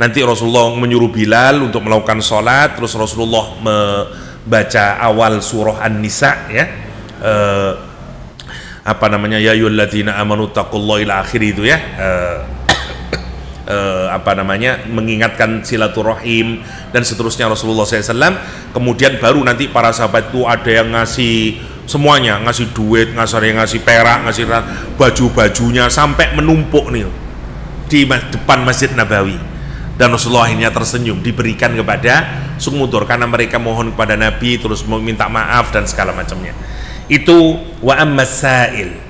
Nanti Rasulullah menyuruh Bilal untuk melakukan sholat, terus Rasulullah membaca awal surah An-Nisa, ya, apa namanya, ya ayyuhalladzina amanu taqullaha ila akhir itu, ya, apa namanya, mengingatkan silaturahim dan seterusnya Rasulullah SAW. Kemudian baru nanti para sahabat itu ada yang ngasih semuanya, ngasih duit, ngasih perak, ngasih baju-bajunya sampai menumpuk nih di depan Masjid Nabawi. Dan Rasulullah akhirnya tersenyum, diberikan kepada suku Mudhar karena mereka mohon kepada Nabi, terus meminta maaf dan segala macamnya. Itu wa ammas sa'il.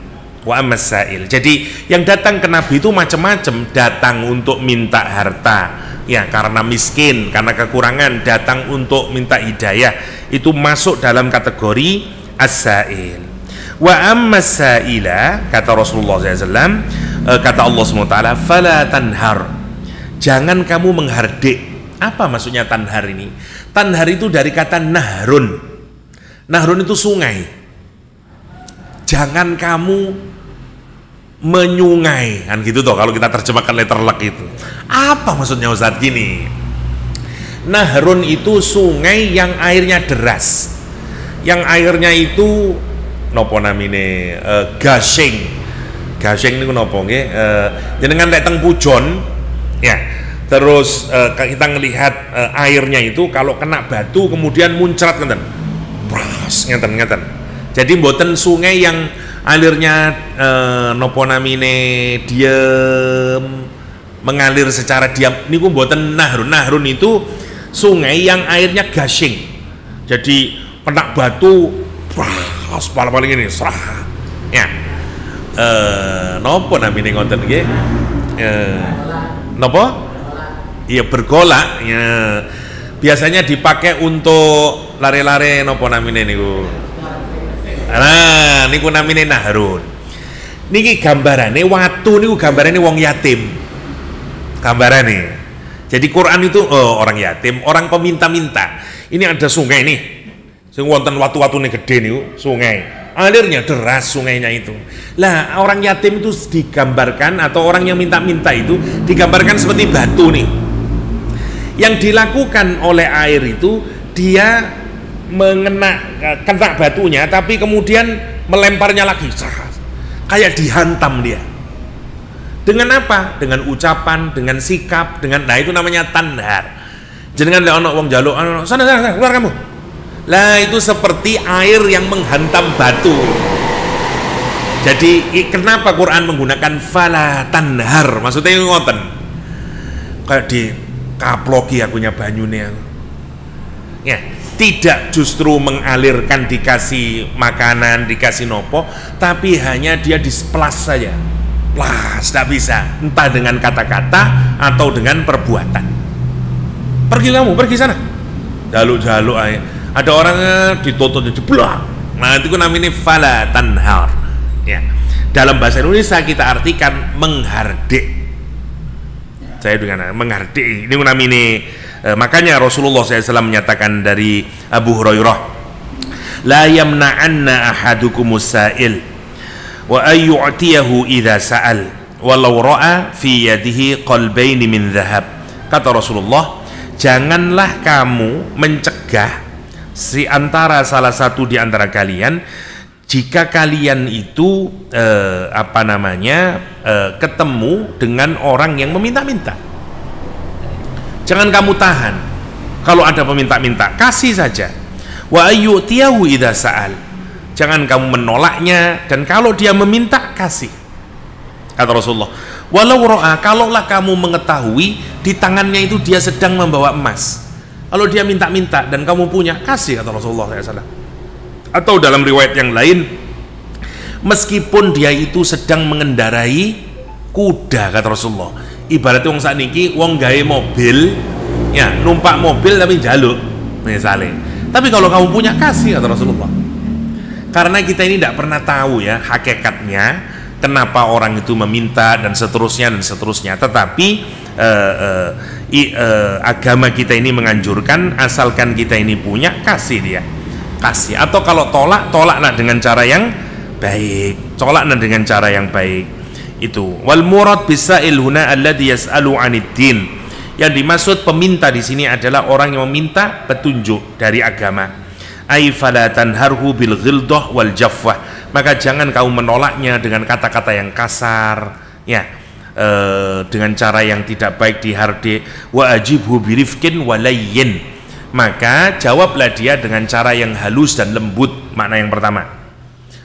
Jadi yang datang ke Nabi itu macam-macam, datang untuk minta harta, ya, karena miskin, karena kekurangan, datang untuk minta hidayah, itu masuk dalam kategori as-sa'il. Wa ammas sa'ila, kata Rasulullah SAW, kata Allah SWT, fala tanhar, jangan kamu menghardik. Apa maksudnya tanhar ini? Tanhar itu dari kata nahrun. Nahrun itu sungai. Jangan kamu menyungai, kan gitu toh kalau kita terjemahkan letterlek itu. Apa maksudnya Ustadz? Gini, nahrun itu sungai yang airnya deras, yang airnya itu nopo namine gasing niku nopo nggih, jenengan lek teng pujon, ya, terus kita ngelihat airnya itu kalau kena batu kemudian muncrat ngeten, pras ngeten. Jadi mboten sungai yang alirnya nopo namine diem, mengalir secara diam, niku mboten nahrun. Nahrun itu sungai yang airnya gasing, jadi kena batu pras paling ini serah, ya, nopo namine ngoten nggih, nopo, iya, bergolak, ya, biasanya dipakai untuk lare-lare nopo namine niku. Nah, niku namine nahrun. Niki gambarane watu niku gambarane wong yatim. Gambarane. Jadi Quran itu orang yatim, orang peminta-minta. Ini ada sungai nih. Sing wonten watu-watune gede niku, sungai. Alirnya deras sungainya itu. Lah, orang yatim itu digambarkan, atau orang yang minta-minta itu digambarkan seperti batu nih. Yang dilakukan oleh air itu, dia kena batunya, tapi kemudian melemparnya lagi, kayak dihantam dia. Dengan apa? Dengan ucapan, dengan sikap, nah itu namanya tanhar. Jangan lihat ono wong jaluk, sana keluar kamu. Lah itu seperti air yang menghantam batu. Jadi kenapa Quran menggunakan fala tanhar? Maksudnya ngoten, kayak di kaploki akunya banyune, ya. Tidak justru mengalirkan, dikasih makanan, dikasih nopo, tapi hanya dia displas saja. Plas, tidak bisa, entah dengan kata-kata atau dengan perbuatan. Pergi kamu, pergi sana. Jaluk-jaluk aja. Ada orang ditutup jeblok. Nah, itu namanya fala tanhar. Ya. Dalam bahasa Indonesia kita artikan menghardik. Saya dengan menghardik. Ini namanya. Makanya Rasulullah SAW menyatakan dari Abu Hurairah, la yamna'anna ahadukumus sa'il wa ayyu'tiyahu idza sa'al walau ra'a fi yadihi qalbaini min dhahab. Kata Rasulullah, janganlah kamu mencegah si antara salah satu di antara kalian jika kalian itu ketemu dengan orang yang meminta-minta. Jangan kamu tahan. Kalau ada peminta-minta, kasih saja. Wa ayyutiyahu idza sa'al. Jangan kamu menolaknya, dan kalau dia meminta, kasih. Kata Rasulullah, walau ro'a, kalaulah kamu mengetahui di tangannya itu dia sedang membawa emas, kalau dia minta-minta dan kamu punya, kasih, kata Rasulullah SAW. Atau dalam riwayat yang lain, meskipun dia itu sedang mengendarai kuda, kata Rasulullah. Ibaratnya wong sakniki wong gawe mobil, ya numpak mobil tapi jaluk misalnya. Tapi kalau kamu punya, kasih, kata Rasulullah. Karena kita ini tidak pernah tahu ya hakikatnya kenapa orang itu meminta dan seterusnya dan seterusnya. Tetapi agama kita ini menganjurkan, asalkan kita ini punya, kasih dia, kasih. Atau kalau tolaklah dengan cara yang baik, tolaklah dengan cara yang baik. Itu wal murad bisail huna alladhi yas'alu 'anid din. Yang dimaksud peminta di sini adalah orang yang meminta petunjuk dari agama. Ai fala tanharhu bil ghildah wal jaffah. Maka jangan kamu menolaknya dengan kata-kata yang kasar, ya, dengan cara yang tidak baik diharde. Wa ajibhu birifqin walayyin. Maka jawablah dia dengan cara yang halus dan lembut. Makna yang pertama.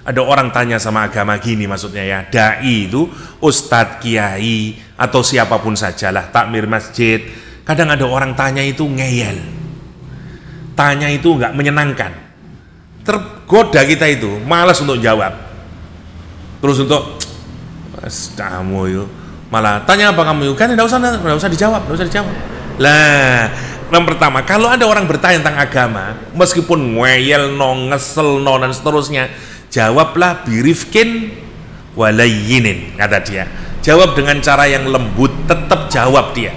Ada orang tanya sama agama gini, maksudnya ya, dai itu ustadz, kiai atau siapapun sajalah, takmir masjid. Kadang ada orang tanya itu ngeyel, tanya itu nggak menyenangkan, tergoda kita itu malas untuk jawab. Terus untuk kamu yuk malah tanya apa kamu yuk, kan nggak usah dijawab. Lah, yang pertama, kalau ada orang bertanya tentang agama, meskipun ngeyel, ngesel, dan seterusnya, jawablah birifkin walayyinin, kata dia. Jawab dengan cara yang lembut, tetap jawab dia.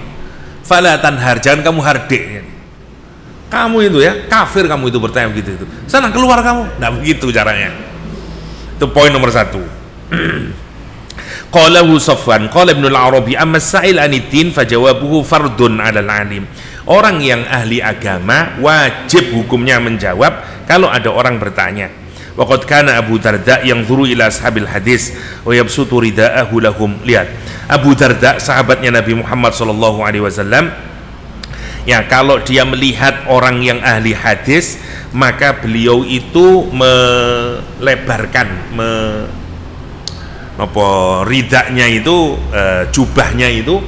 Fala tanhar, jangan kamu hardik. Kamu itu ya, kafir kamu itu bertanya begitu itu. Sana keluar kamu. Nah begitu caranya. Itu poin nomor 1. Qalahu Safwan, qala Ibnu al-Arabi, amma sa'il anid-din fajawabuhu fardun 'alal 'alim. Orang yang ahli agama wajib hukumnya menjawab kalau ada orang bertanya. Waqad kana Abu Darda yang zuru ila ashabil hadis wa yabsutu ridaahu lahum. Lihat, Abu Darda sahabatnya Nabi Muhammad SAW, ya, kalau dia melihat orang yang ahli hadis, maka beliau itu melebarkan ridaknya itu, jubahnya itu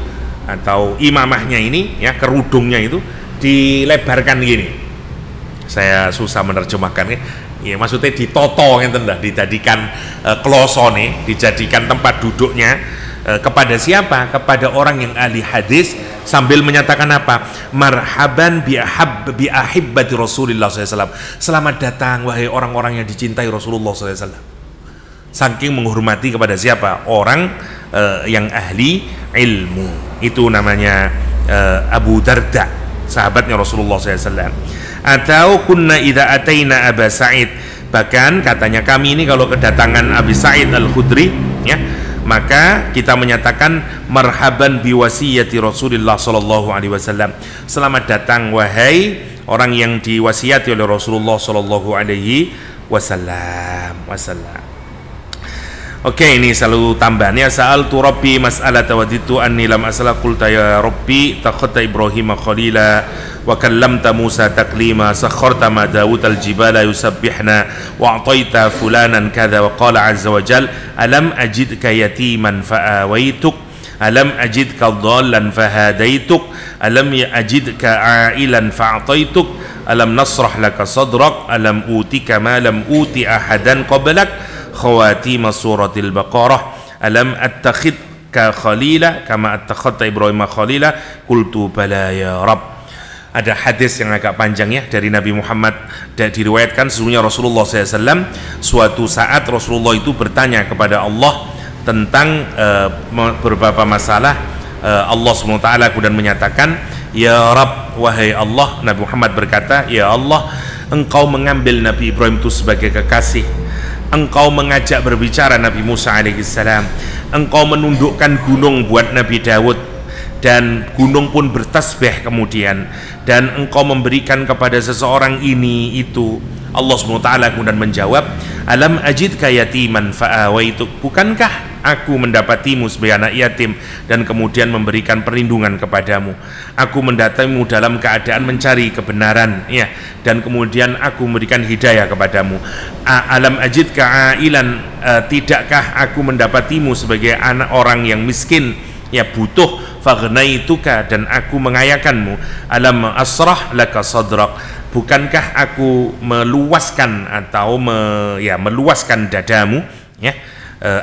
atau imamahnya ini, ya, kerudungnya itu dilebarkan gini. Saya susah menerjemahkannya. Ya, maksudnya ditoto ngeten lah, dijadikan klosone, dijadikan tempat duduknya kepada siapa? Kepada orang yang ahli hadis, sambil menyatakan apa? Marhaban bi ahibbati Rasulillah SAW. Selamat datang wahai orang-orang yang dicintai Rasulullah SAW. Saking menghormati kepada siapa? Orang yang ahli ilmu. Itu namanya Abu Darda, sahabatnya Rasulullah SAW. Atau kunna idza ataina Aba Sa'id, bahkan katanya kami ini kalau kedatangan Abi Sa'id Al-Khudri, ya, maka kita menyatakan marhaban biwasiyati Rasulullah sallallahu alaihi wasallam. Selamat datang wahai orang yang diwasiati oleh Rasulullah sallallahu alaihi wasallam. Oke, ini selalu tambahannya. Sa'altu Rabbi mas'alata waditu anni lam as'ala qulta ya Rabbi takhata Ibrahim khalila wa kallamta Musa taklima sakharta ma Dawud al-jibala yusabbihna wa a'taita fulanan kadha wa qala azza wa jal alam ajidka yatiman fa'awaituk alam ajidka dhallan fahadaituk alam ajidka a'ilan fa'ataituk alam nasrah laka sadrak alam utika ma lam uti ahadan qablak khawatim suratil Baqarah alam attakhidka khalila kama attakhadta Ibrahim khalila qultu bala ya Rabb. Ada hadis yang agak panjang ya dari Nabi Muhammad, dan diriwayatkan sesungguhnya Rasulullah SAW suatu saat Rasulullah itu bertanya kepada Allah tentang beberapa masalah. Allah SWT kemudian menyatakan, ya Rabb, wahai Allah. Nabi Muhammad berkata, ya Allah, engkau mengambil Nabi Ibrahim itu sebagai kekasih, engkau mengajak berbicara Nabi Musa alaihissalam, engkau menundukkan gunung buat Nabi Dawud, dan gunung pun bertasbih kemudian, dan engkau memberikan kepada seseorang ini itu. Allah SWT kemudian menjawab, alam ajidka yatiman fa'awaituk, bukankah aku mendapatimu sebagai anak yatim dan kemudian memberikan perlindungan kepadamu. Aku mendatangimu dalam keadaan mencari kebenaran, ya, dan kemudian aku memberikan hidayah kepadamu. Alam ajidka ailan, tidakkah aku mendapatimu sebagai anak orang yang miskin, ya, butuh, faghnaituka, dan aku mengayakanmu. Alam asrah laka sadrak, bukankah aku meluaskan atau meluaskan dadamu, ya.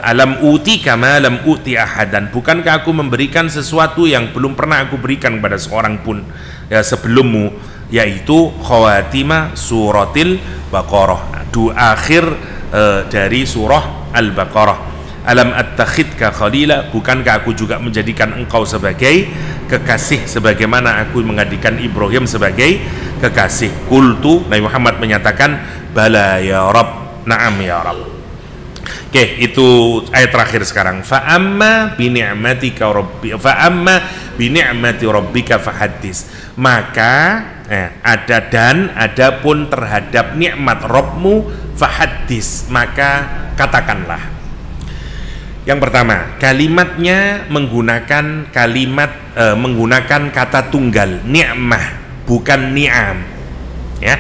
Alam utika ma lam uti ahadan, bukankah aku memberikan sesuatu yang belum pernah aku berikan kepada seorang pun, ya, sebelummu, yaitu khawatimah suratil Baqarah, doa akhir dari surah Al-Baqarah. Alam attakhidka khalila, bukankah aku juga menjadikan engkau sebagai kekasih sebagaimana aku mengadikan Ibrahim sebagai kekasih. Qultu, Nabi Muhammad menyatakan, bala ya Rabb, na'am ya Rabb. Oke, itu ayat terakhir sekarang. Fa amma bi ni'mati rabbika fahaddis. Maka adapun terhadap nikmat Rabbmu, fahaddis, maka katakanlah. Yang pertama, kalimatnya menggunakan kata tunggal, ni'mah, bukan ni'am, ya.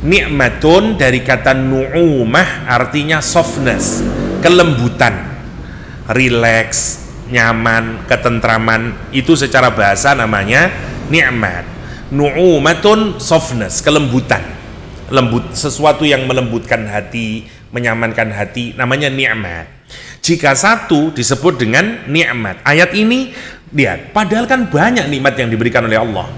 Ni'matun dari kata nu'umah, artinya softness, kelembutan, relax, nyaman, ketentraman. Itu secara bahasa namanya ni'mat. Nu'umatun softness, kelembutan, lembut, sesuatu yang melembutkan hati, menyamankan hati, namanya ni'mat. Jika satu disebut dengan nikmat, ayat ini lihat, padahal kan banyak nikmat yang diberikan oleh Allah,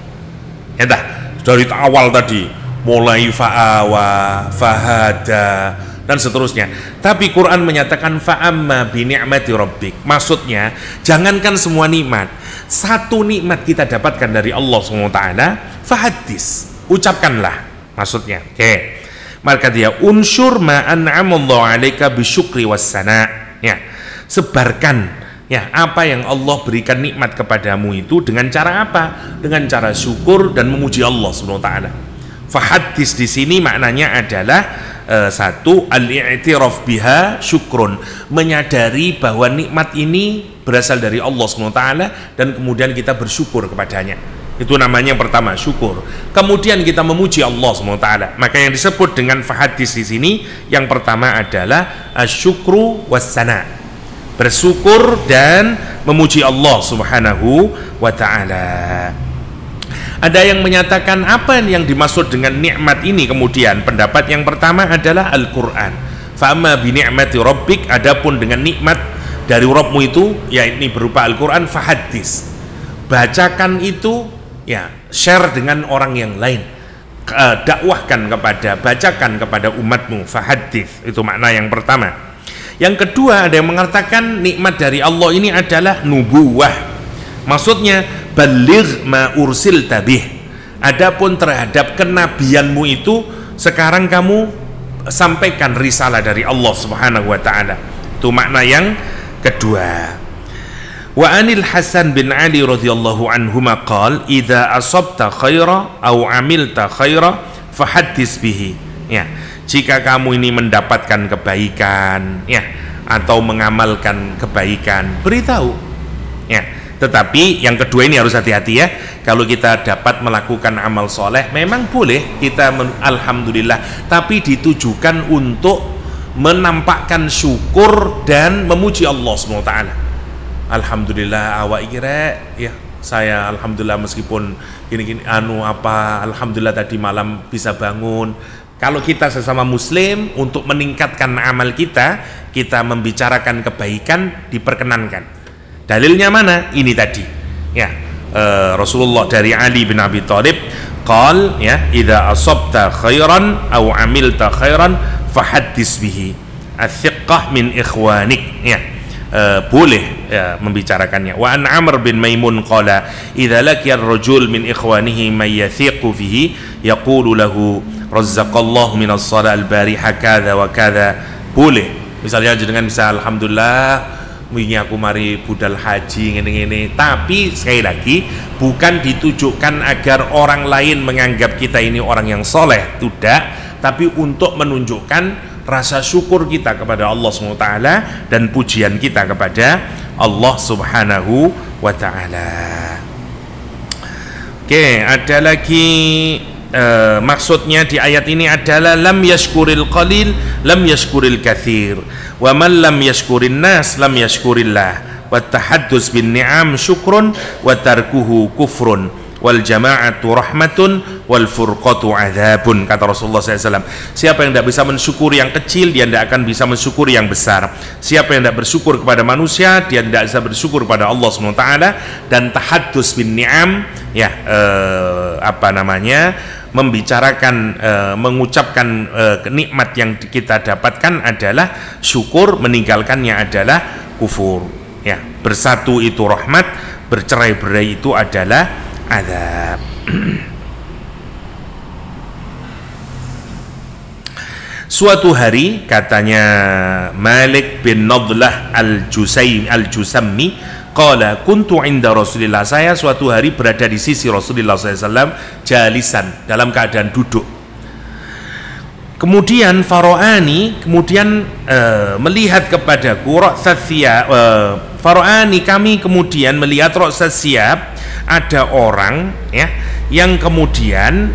ya dah, dari awal tadi mulai fa'awa, fahada, dan seterusnya. Tapi Quran menyatakan fa'amma bi ni'mati rabbik. Maksudnya, jangankan semua nikmat, satu nikmat kita dapatkan dari Allah SWT, fahaddis, ucapkanlah. Maksudnya, oke. Maka dia unsur ma an'amallahu 'alaika bisyukri wassana. Ya, sebarkan, ya, apa yang Allah berikan nikmat kepadamu itu dengan cara apa? Dengan cara syukur dan memuji Allah SWT. Fahaddis di sini maknanya adalah satu, al-i'tiraf biha syukrun, menyadari bahwa nikmat ini berasal dari Allah SWT dan kemudian kita bersyukur kepadanya. Itu namanya yang pertama, syukur. Kemudian kita memuji Allah SWT. Maka yang disebut dengan fahaddis di sini yang pertama adalah asyukru wassana, bersyukur dan memuji Allah Subhanahu wa ta'ala. Ada yang menyatakan apa yang dimaksud dengan nikmat ini. Kemudian pendapat yang pertama adalah Al-Quran. Fa'amma bi ni'mati rabbik, adapun dengan nikmat dari Rabbmu itu, ya, ini berupa Al-Quran, fahaddis, bacakan itu, ya, share dengan orang yang lain, dakwahkan bacakan kepada umatmu, fahaddis. Itu makna yang pertama. Yang kedua, ada yang mengatakan nikmat dari Allah ini adalah nubuwah. Maksudnya baligh ma ursil tabih, adapun terhadap kenabianmu itu sekarang kamu sampaikan risalah dari Allah Subhanahu wa ta'ala. Itu makna yang kedua. Wa anil Hasan bin Ali radhiyallahu anhuma qala idza asabta khaira au amilta khaira fahaddis bihi. Ya, jika kamu ini mendapatkan kebaikan, ya, atau mengamalkan kebaikan, beritahu, ya. Tetapi yang kedua ini harus hati-hati, ya. Kalau kita dapat melakukan amal soleh, memang boleh kita alhamdulillah, tapi ditujukan untuk menampakkan syukur dan memuji Allah SWT. Alhamdulillah awak kira, ya, saya alhamdulillah meskipun gini-gini alhamdulillah tadi malam bisa bangun. Kalau kita sesama muslim, untuk meningkatkan amal kita membicarakan kebaikan diperkenankan. Dalilnya mana? Ini tadi, ya, Rasulullah dari Ali bin Abi Thalib qal, ya, idza asabta khairan aw amilta khairan fahaddis bihi athiqah min ikhwanik, ya, boleh, ya, membicarakannya. Wa an Amr bin Maimun qala idza laqiya ar-rajul min ikhwanihi may yathiqu fihi yaqulu lahu razzaqallahu minas salat al-bariha kadza wa kadza. Boleh, misalnya dengan alhamdulillah wingi aku mari budal haji ngene-ngene, tapi sekali lagi bukan ditujukan agar orang lain menganggap kita ini orang yang soleh, tidak, tapi untuk menunjukkan rasa syukur kita kepada Allah Subhanahu wa taala dan pujian kita kepada Allah Subhanahu wa taala. Oke, ada lagi maksudnya di ayat ini adalah lam yashkuril qalil lam yashkuril katsir wa man lam yashkurin nas lam yashkurillah wa tahaddus bin ni'am syukrun wa tarkuhu kufrun wal jama'atu rahmatun wal furqatu adzabun, kata Rasulullah SAW. Siapa yang tidak bisa mensyukuri yang kecil, dia tidak akan bisa mensyukuri yang besar. Siapa yang tidak bersyukur kepada manusia, dia tidak bisa bersyukur kepada Allah SWT. Dan tahaddus bin ni'am, ya membicarakan, mengucapkan nikmat yang kita dapatkan adalah syukur, meninggalkannya adalah kufur. Ya, bersatu itu rahmat, bercerai-berai itu adalah azab. Suatu hari, katanya Malik bin Nadlah al-Jusammi, qala kuntu inda Rasulillah, saya suatu hari berada di sisi Rasulullah SAW jalisan, dalam keadaan duduk. Kemudian faro'ani, kemudian melihat kepadaku faro'ani, kami kemudian melihat ro'sasiyab, ada orang ya yang kemudian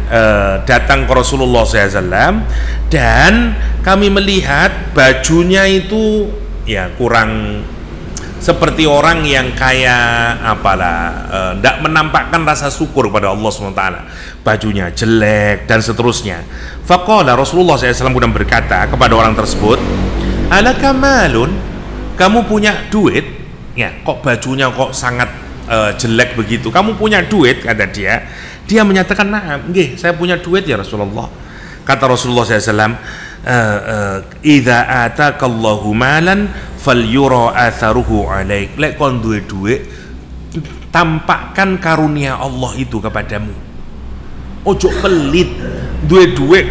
datang ke Rasulullah SAW, dan kami melihat bajunya itu ya kurang seperti orang yang kayak tidak menampakkan rasa syukur pada Allah SWT, bajunya jelek dan seterusnya. Faqala, Rasulullah SAW kemudian berkata kepada orang tersebut, alaka malun, kamu punya duit ya, kok bajunya kok sangat jelek begitu, kamu punya duit, kata dia. Dia menyatakan, nah, nggih, saya punya duit ya Rasulullah. Kata Rasulullah SAW, idza atakallahu malan falyura atharuhu alaik, lek kon duwe duit, tampakkan karunia Allah itu kepadamu. Ojo pelit, duwe duit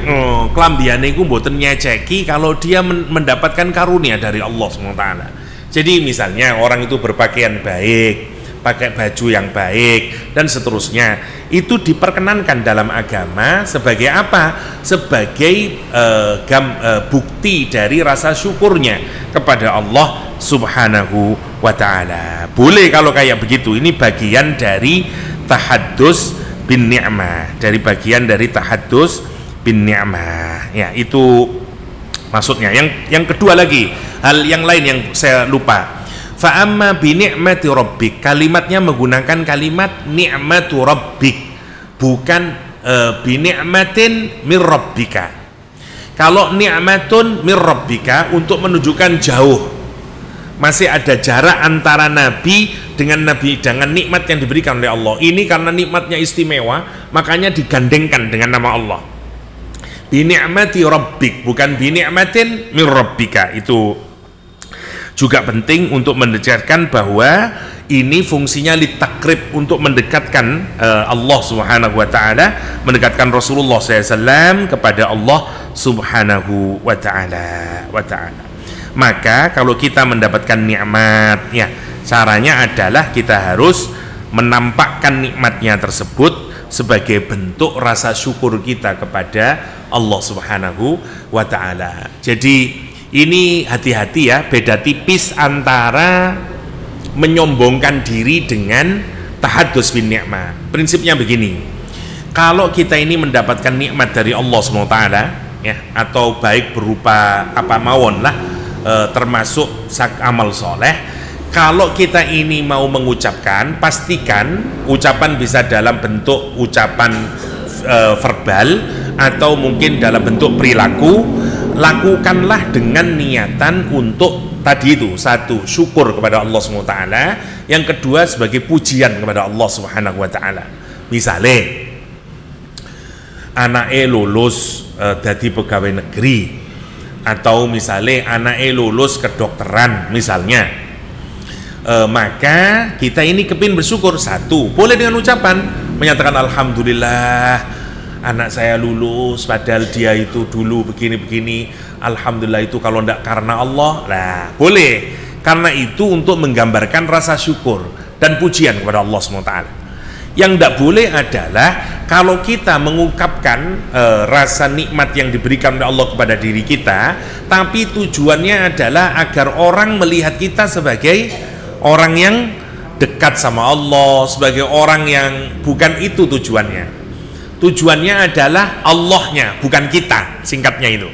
klambiane iku mboten nyeceki kalau dia mendapatkan karunia dari Allah SWT. Jadi misalnya orang itu berpakaian baik, pakai baju yang baik dan seterusnya, itu diperkenankan dalam agama sebagai apa? Sebagai bukti dari rasa syukurnya kepada Allah Subhanahu wa ta'ala. Boleh kalau kayak begitu. Ini bagian dari tahaddus bin ni'mah, dari bagian dari tahaddus bin ni'mah ya, itu maksudnya. Yang kedua lagi, hal yang lain yang saya lupa, fa amma bi ni'mati rabbik, kalimatnya menggunakan kalimat ni'matu rabbik, bukan bi ni'matin mir rabbika. Kalau ni'matun mir rabbika untuk menunjukkan jauh, masih ada jarak antara nabi dengan nikmat yang diberikan oleh Allah. Ini karena nikmatnya istimewa, makanya digandengkan dengan nama Allah. Bi ni'mati rabbik, bukan bi ni'matin mir rabbika. Itu juga penting untuk mendekatkan bahwa ini fungsinya litakrib, untuk mendekatkan Allah Subhanahu wa ta'ala, mendekatkan Rasulullah SAW kepada Allah Subhanahu wa ta'ala. Maka kalau kita mendapatkan nikmat ya, caranya adalah kita harus menampakkan nikmatnya tersebut sebagai bentuk rasa syukur kita kepada Allah Subhanahu wa ta'ala. Jadi ini hati-hati ya, beda tipis antara menyombongkan diri dengan tahaddus bin ni'mah. Prinsipnya begini, kalau kita ini mendapatkan nikmat dari Allah SWT ya, atau baik berupa apa mawon lah, termasuk amal soleh, kalau kita ini mau mengucapkan, pastikan ucapan bisa dalam bentuk ucapan verbal atau mungkin dalam bentuk perilaku. Lakukanlah dengan niatan untuk tadi itu, satu, syukur kepada Allah SWT, yang kedua sebagai pujian kepada Allah Subhanahu wa ta'ala. Misalnya anaknya lulus jadi pegawai negeri, atau misalnya anaknya lulus kedokteran misalnya, maka kita ini kepin bersyukur. Satu, boleh dengan ucapan menyatakan alhamdulillah anak saya lulus, padahal dia itu dulu begini-begini, alhamdulillah itu kalau tidak karena Allah. Nah, boleh, karena itu untuk menggambarkan rasa syukur dan pujian kepada Allah SWT. Yang tidak boleh adalah kalau kita mengungkapkan rasa nikmat yang diberikan oleh Allah kepada diri kita, tapi tujuannya adalah agar orang melihat kita sebagai orang yang dekat sama Allah, sebagai orang yang bukan itu tujuannya. Tujuannya adalah Allahnya, bukan kita, singkatnya itu.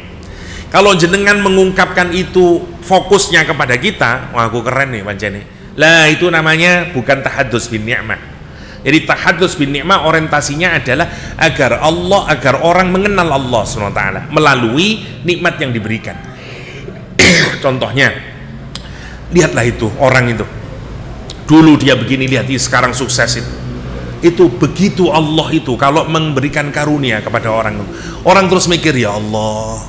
Kalau jenengan mengungkapkan itu fokusnya kepada kita, wah aku keren nih pancen nih. Lah itu namanya bukan tahaddus bin ni'mah. Jadi tahaddus bin ni'mah orientasinya adalah agar orang mengenal Allah SWT melalui nikmat yang diberikan. Contohnya, lihatlah itu orang itu. Dulu dia begini, lihat sekarang sukses itu. Itu begitu Allah itu kalau memberikan karunia kepada orang terus mikir, ya Allah.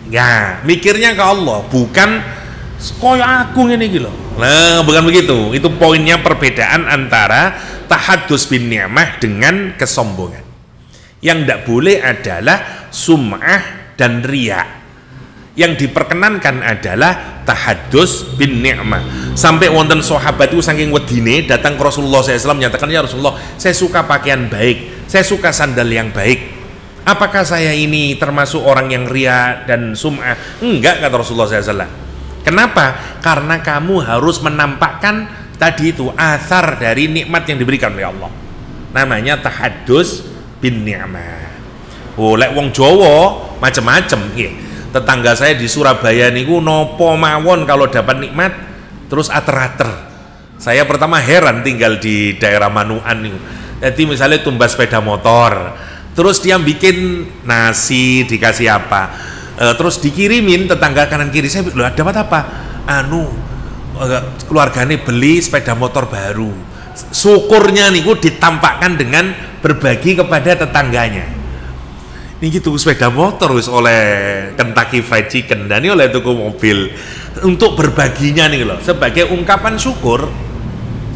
Ya, mikirnya ke Allah, bukan koyo aku ngene iki lho. Nah, bukan begitu. Itu poinnya perbedaan antara tahaddus bin ni'mah dengan kesombongan. Yang tidak boleh adalah sum'ah dan riya. Yang diperkenankan adalah tahaddus bin ni'mah. Sampai wonten sahabat itu saking wedine datang ke Rasulullah SAW menyatakan, ya Rasulullah, saya suka pakaian baik, saya suka sandal yang baik. Apakah saya ini termasuk orang yang riya dan sum'ah? Enggak, kata Rasulullah SAW. Kenapa? Karena kamu harus menampakkan tadi itu asar dari nikmat yang diberikan oleh Allah. Namanya tahaddus bin ni'mah. Oh, lek wong Jawa macam-macam. Tetangga saya di Surabaya niku nopo mawon kalau dapat nikmat terus ater-ater. Saya pertama heran tinggal di daerah Manuan niku. Jadi misalnya tumbas sepeda motor, terus dia bikin nasi dikasih apa, terus dikirimin tetangga kanan kiri. Saya bilang, dapat apa? Keluarganya beli sepeda motor baru. Syukurnya niku ditampakkan dengan berbagi kepada tetangganya. Ini gitu sepeda motor wis oleh Kentucky Fried Chicken dan ini oleh tuku mobil untuk berbaginya nih loh sebagai ungkapan syukur.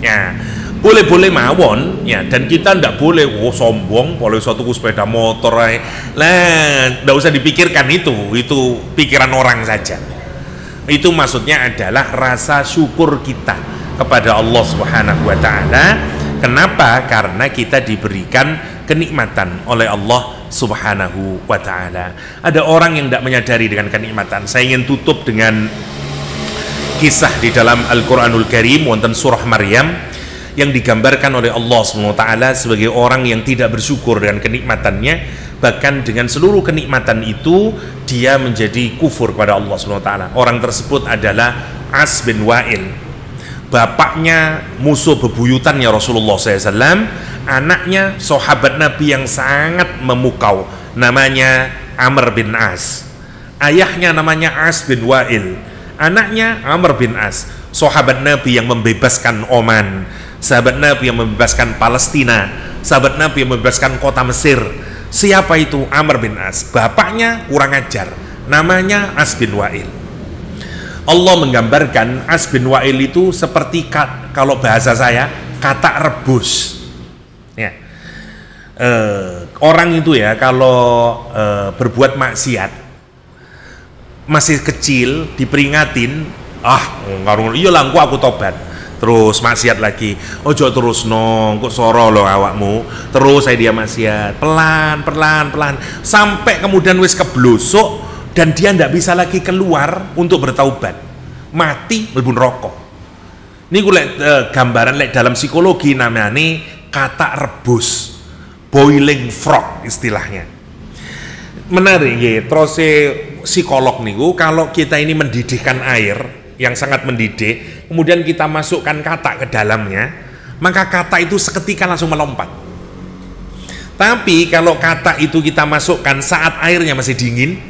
Ya. Boleh-boleh mawon ya, dan kita ndak boleh sombong boleh suatu sepeda motor lah, ndak usah dipikirkan itu pikiran orang saja. Itu maksudnya adalah rasa syukur kita kepada Allah Subhanahu wa taala. Kenapa? Karena kita diberikan kenikmatan oleh Allah Subhanahu wa taala. Ada orang yang tidak menyadari dengan kenikmatan. Saya ingin tutup dengan kisah di dalam Al-Qur'anul Karim wonten surah Maryam yang digambarkan oleh Allah SWT sebagai orang yang tidak bersyukur dengan kenikmatannya, bahkan dengan seluruh kenikmatan itu dia menjadi kufur kepada Allah SWT. Orang tersebut adalah As bin Wa'il, bapaknya musuh bebuyutannya Rasulullah SAW, anaknya sahabat Nabi yang sangat memukau, namanya Amr bin As. Ayahnya namanya As bin Wa'il, anaknya Amr bin As, sahabat Nabi yang membebaskan Oman, sahabat Nabi yang membebaskan Palestina, sahabat Nabi yang membebaskan kota Mesir. Siapa itu? Amr bin As. Bapaknya kurang ajar, namanya As bin Wa'il. Allah menggambarkan As bin Wa'il itu seperti kalau bahasa saya kata rebus ya. Orang itu ya kalau berbuat maksiat masih kecil diperingatin, iya lah aku tobat, terus maksiat lagi, ojo terus kok soro lo awakmu, terus saya dia maksiat pelan sampai kemudian wis keblosok dan dia ndak bisa lagi keluar untuk bertaubat, mati mlebu neraka. Niku gambaran dalam psikologi namanya kata rebus, boiling frog istilahnya. Menarik ya, terus psikolog niku kalau kita ini mendidihkan air yang sangat mendidih, kemudian kita masukkan kata ke dalamnya, maka kata itu seketika langsung melompat. Tapi kalau kata itu kita masukkan saat airnya masih dingin,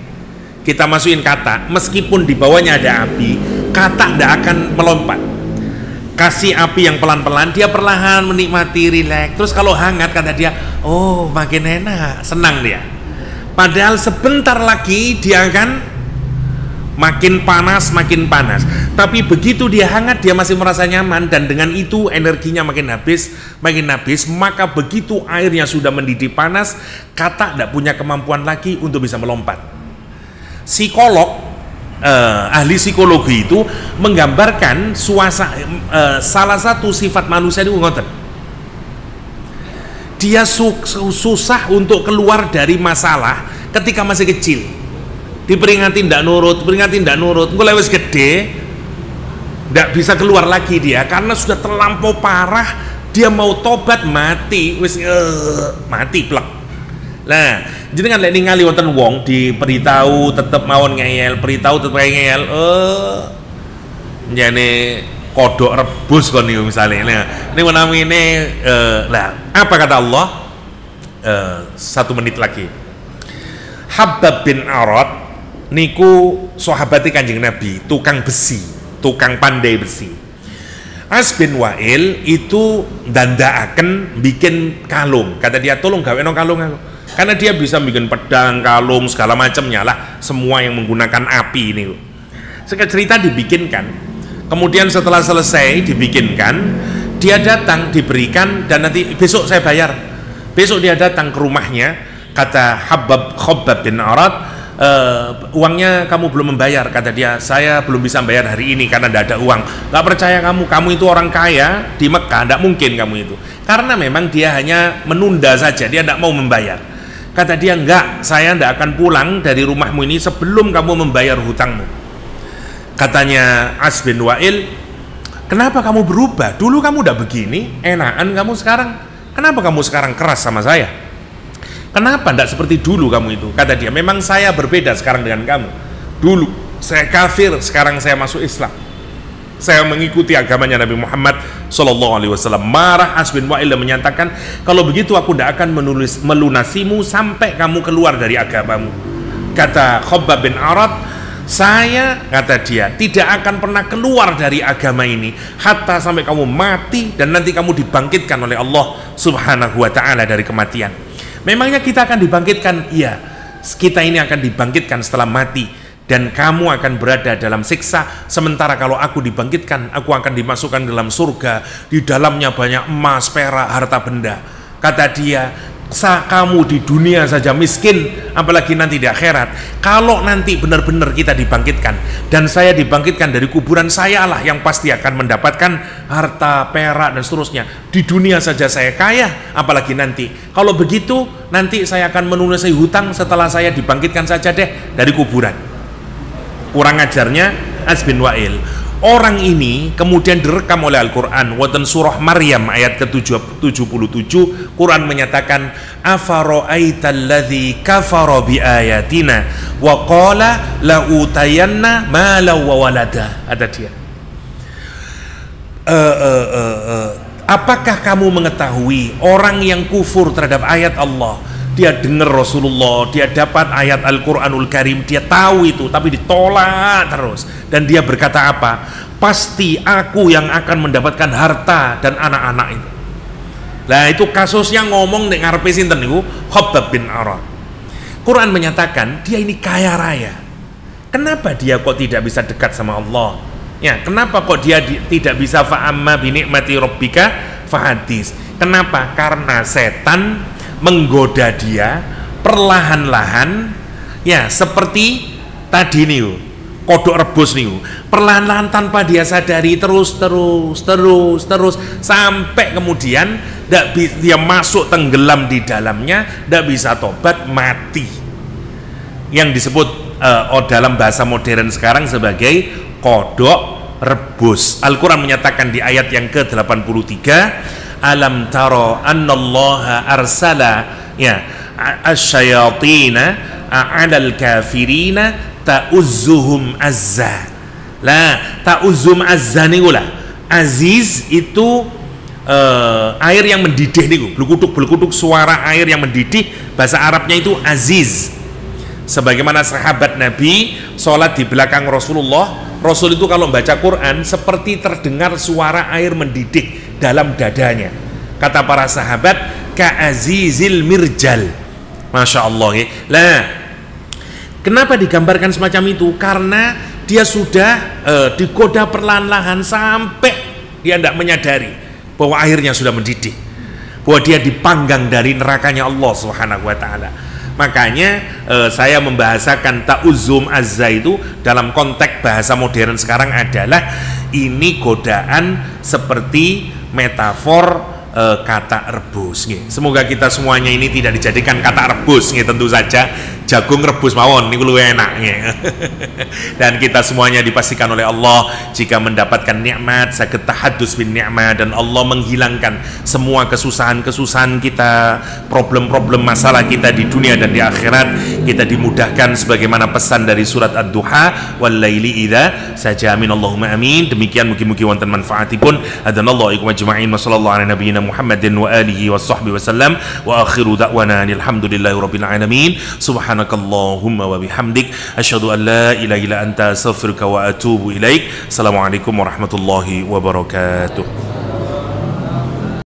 kita masukin kata, meskipun di bawahnya ada api, kata tidak akan melompat. Kasih api yang pelan-pelan, dia perlahan menikmati, rileks. Terus kalau hangat, kata dia, oh makin enak, senang dia. Padahal sebentar lagi dia akan makin panas. Tapi begitu dia hangat, dia masih merasa nyaman, dan dengan itu energinya makin habis, maka begitu airnya sudah mendidih panas, kata tidak punya kemampuan lagi untuk bisa melompat. Psikolog, ahli psikologi itu menggambarkan salah satu sifat manusia itu ngoten. dia susah untuk keluar dari masalah ketika masih kecil. Diperingati ndak nurut, engko lek wis gede ndak bisa keluar lagi dia karena sudah terlampau parah. Dia mau tobat mati wis mati plek. Lah, jenengan lek ningali wonten wong diberitahu tetep mawon ngeyel, beritahu tetep ngeyel, jane kodok rebus kon niku misale. Nah, ini namine lah, apa kata Allah? 1 menit lagi. Habbab bin Arad niku sahabati Kanjeng Nabi, tukang besi, tukang pandai besi. As bin Wa'il itu dandaaken bikin kalung. Kata dia, tolong gaweno kalung aku. Karena dia bisa bikin pedang, kalung, segala macamnya lah, semua yang menggunakan api ini. Singkat cerita dibikinkan. Kemudian setelah selesai dibikinkan, dia datang diberikan dan nanti besok saya bayar. Besok dia datang ke rumahnya, kata Khabbab bin Arad, uangnya kamu belum membayar. Kata dia, saya belum bisa bayar hari ini karena tidak ada uang. Gak percaya kamu itu orang kaya di Mekah, tidak mungkin kamu itu. Karena memang dia hanya menunda saja, dia tidak mau membayar. Kata dia, enggak, saya tidak akan pulang dari rumahmu ini sebelum kamu membayar hutangmu. Katanya As bin Wa'il, kenapa kamu berubah? Dulu kamu udah begini, enakan kamu sekarang. Kenapa kamu sekarang keras sama saya? Kenapa tidak seperti dulu kamu itu? Kata dia, memang saya berbeda sekarang dengan kamu. Dulu saya kafir, sekarang saya masuk Islam. Saya mengikuti agamanya Nabi Muhammad SAW. Marah As bin Wa'il dan menyatakan, kalau begitu aku tidak akan melunasimu sampai kamu keluar dari agamamu. Kata Khabbab bin Arad, saya, kata dia, tidak akan pernah keluar dari agama ini hatta sampai kamu mati dan nanti kamu dibangkitkan oleh Allah Subhanahu wa ta'ala dari kematian. Memangnya kita akan dibangkitkan? Iya, kita ini akan dibangkitkan setelah mati dan kamu akan berada dalam siksa. Sementara kalau aku dibangkitkan, aku akan dimasukkan dalam surga, di dalamnya banyak emas, perak, harta benda. Kata dia, kamu di dunia saja miskin, apalagi nanti di akhirat. Kalau nanti benar-benar kita dibangkitkan dan saya dibangkitkan dari kuburan, saya lah yang pasti akan mendapatkan harta, perak dan seterusnya. Di dunia saja saya kaya, apalagi nanti. Kalau begitu nanti saya akan melunasi hutang setelah saya dibangkitkan saja deh dari kuburan. Kurang ajarnya As bin Wa'il. Orang ini kemudian direkam oleh Al-Quran. Wonten surah Maryam ayat ke-77, Quran menyatakan, afara'aitalladzi kafara biayatina wa qala la utayanna malan wa walada. Ada dia. Apakah kamu mengetahui orang yang kufur terhadap ayat Allah? Dia dengar Rasulullah, dia dapat ayat Al-Quranul Karim, dia tahu itu, tapi ditolak terus. Dan dia berkata apa? Pasti aku yang akan mendapatkan harta dan anak-anak itu. Nah itu kasusnya ngomong dengan ngarepe sinten niku? Khabbab bin Arad. Quran menyatakan dia ini kaya raya. Kenapa dia kok tidak bisa dekat sama Allah? Ya, kenapa kok dia tidak bisa fa'amma bi ni'mati rabbika fahadis? Kenapa? Karena setan menggoda dia perlahan-lahan, ya seperti tadi nih kodok rebus nih, perlahan-lahan tanpa dia sadari, terus sampai kemudian dia masuk tenggelam di dalamnya, tidak bisa tobat, mati. Yang disebut dalam bahasa modern sekarang sebagai kodok rebus. Al-Quran menyatakan di ayat yang ke-83, alam taro annallaha arsala ya asyayatina alal kafirina ta'uzzuhum azza. Lah ta'uzzum azza niku lah, aziz itu air yang mendidih niku, belekutuk suara air yang mendidih, bahasa Arabnya itu aziz. Sebagaimana sahabat Nabi sholat di belakang Rasulullah, Rasul itu kalau membaca Quran seperti terdengar suara air mendidih dalam dadanya. Kata para sahabat, ka'azizil mirjal. Masya Allah ya. Lah, kenapa digambarkan semacam itu? Karena dia sudah digoda perlahan-lahan sampai dia tidak menyadari bahwa airnya sudah mendidih, bahwa dia dipanggang dari nerakanya Allah Subhanahu wa ta'ala. Makanya saya membahasakan ta'uzzum azza itu dalam konteks bahasa modern sekarang adalah ini godaan seperti metafor kata rebus nggih. Semoga kita semuanya ini tidak dijadikan kata rebus nggih, tentu saja jagung rebus mawon niku luwih enak nggih. Dan kita semuanya dipastikan oleh Allah jika mendapatkan nikmat saged tahaddus bin nikmat, dan Allah menghilangkan semua kesusahan-kesusahan kita, problem-problem masalah kita di dunia dan di akhirat. Kita dimudahkan sebagaimana pesan dari surat Ad-Duha, wal laili idza saja, amin Allahumma amin. Demikian mugi-mugi wonten manfaatipun. Adanallahu ikum ajma'in wa sallallahu ala nabiyyina Muhammadin wa alihi wa sahbihi wasallam, wa akhiru da'wana alhamdulillahi rabbil alamin. Subhanakallahumma wa bihamdik asyhadu an la ilaha illa anta astaghfiruka wa atubu ilaik. Assalamualaikum warahmatullahi wabarakatuh.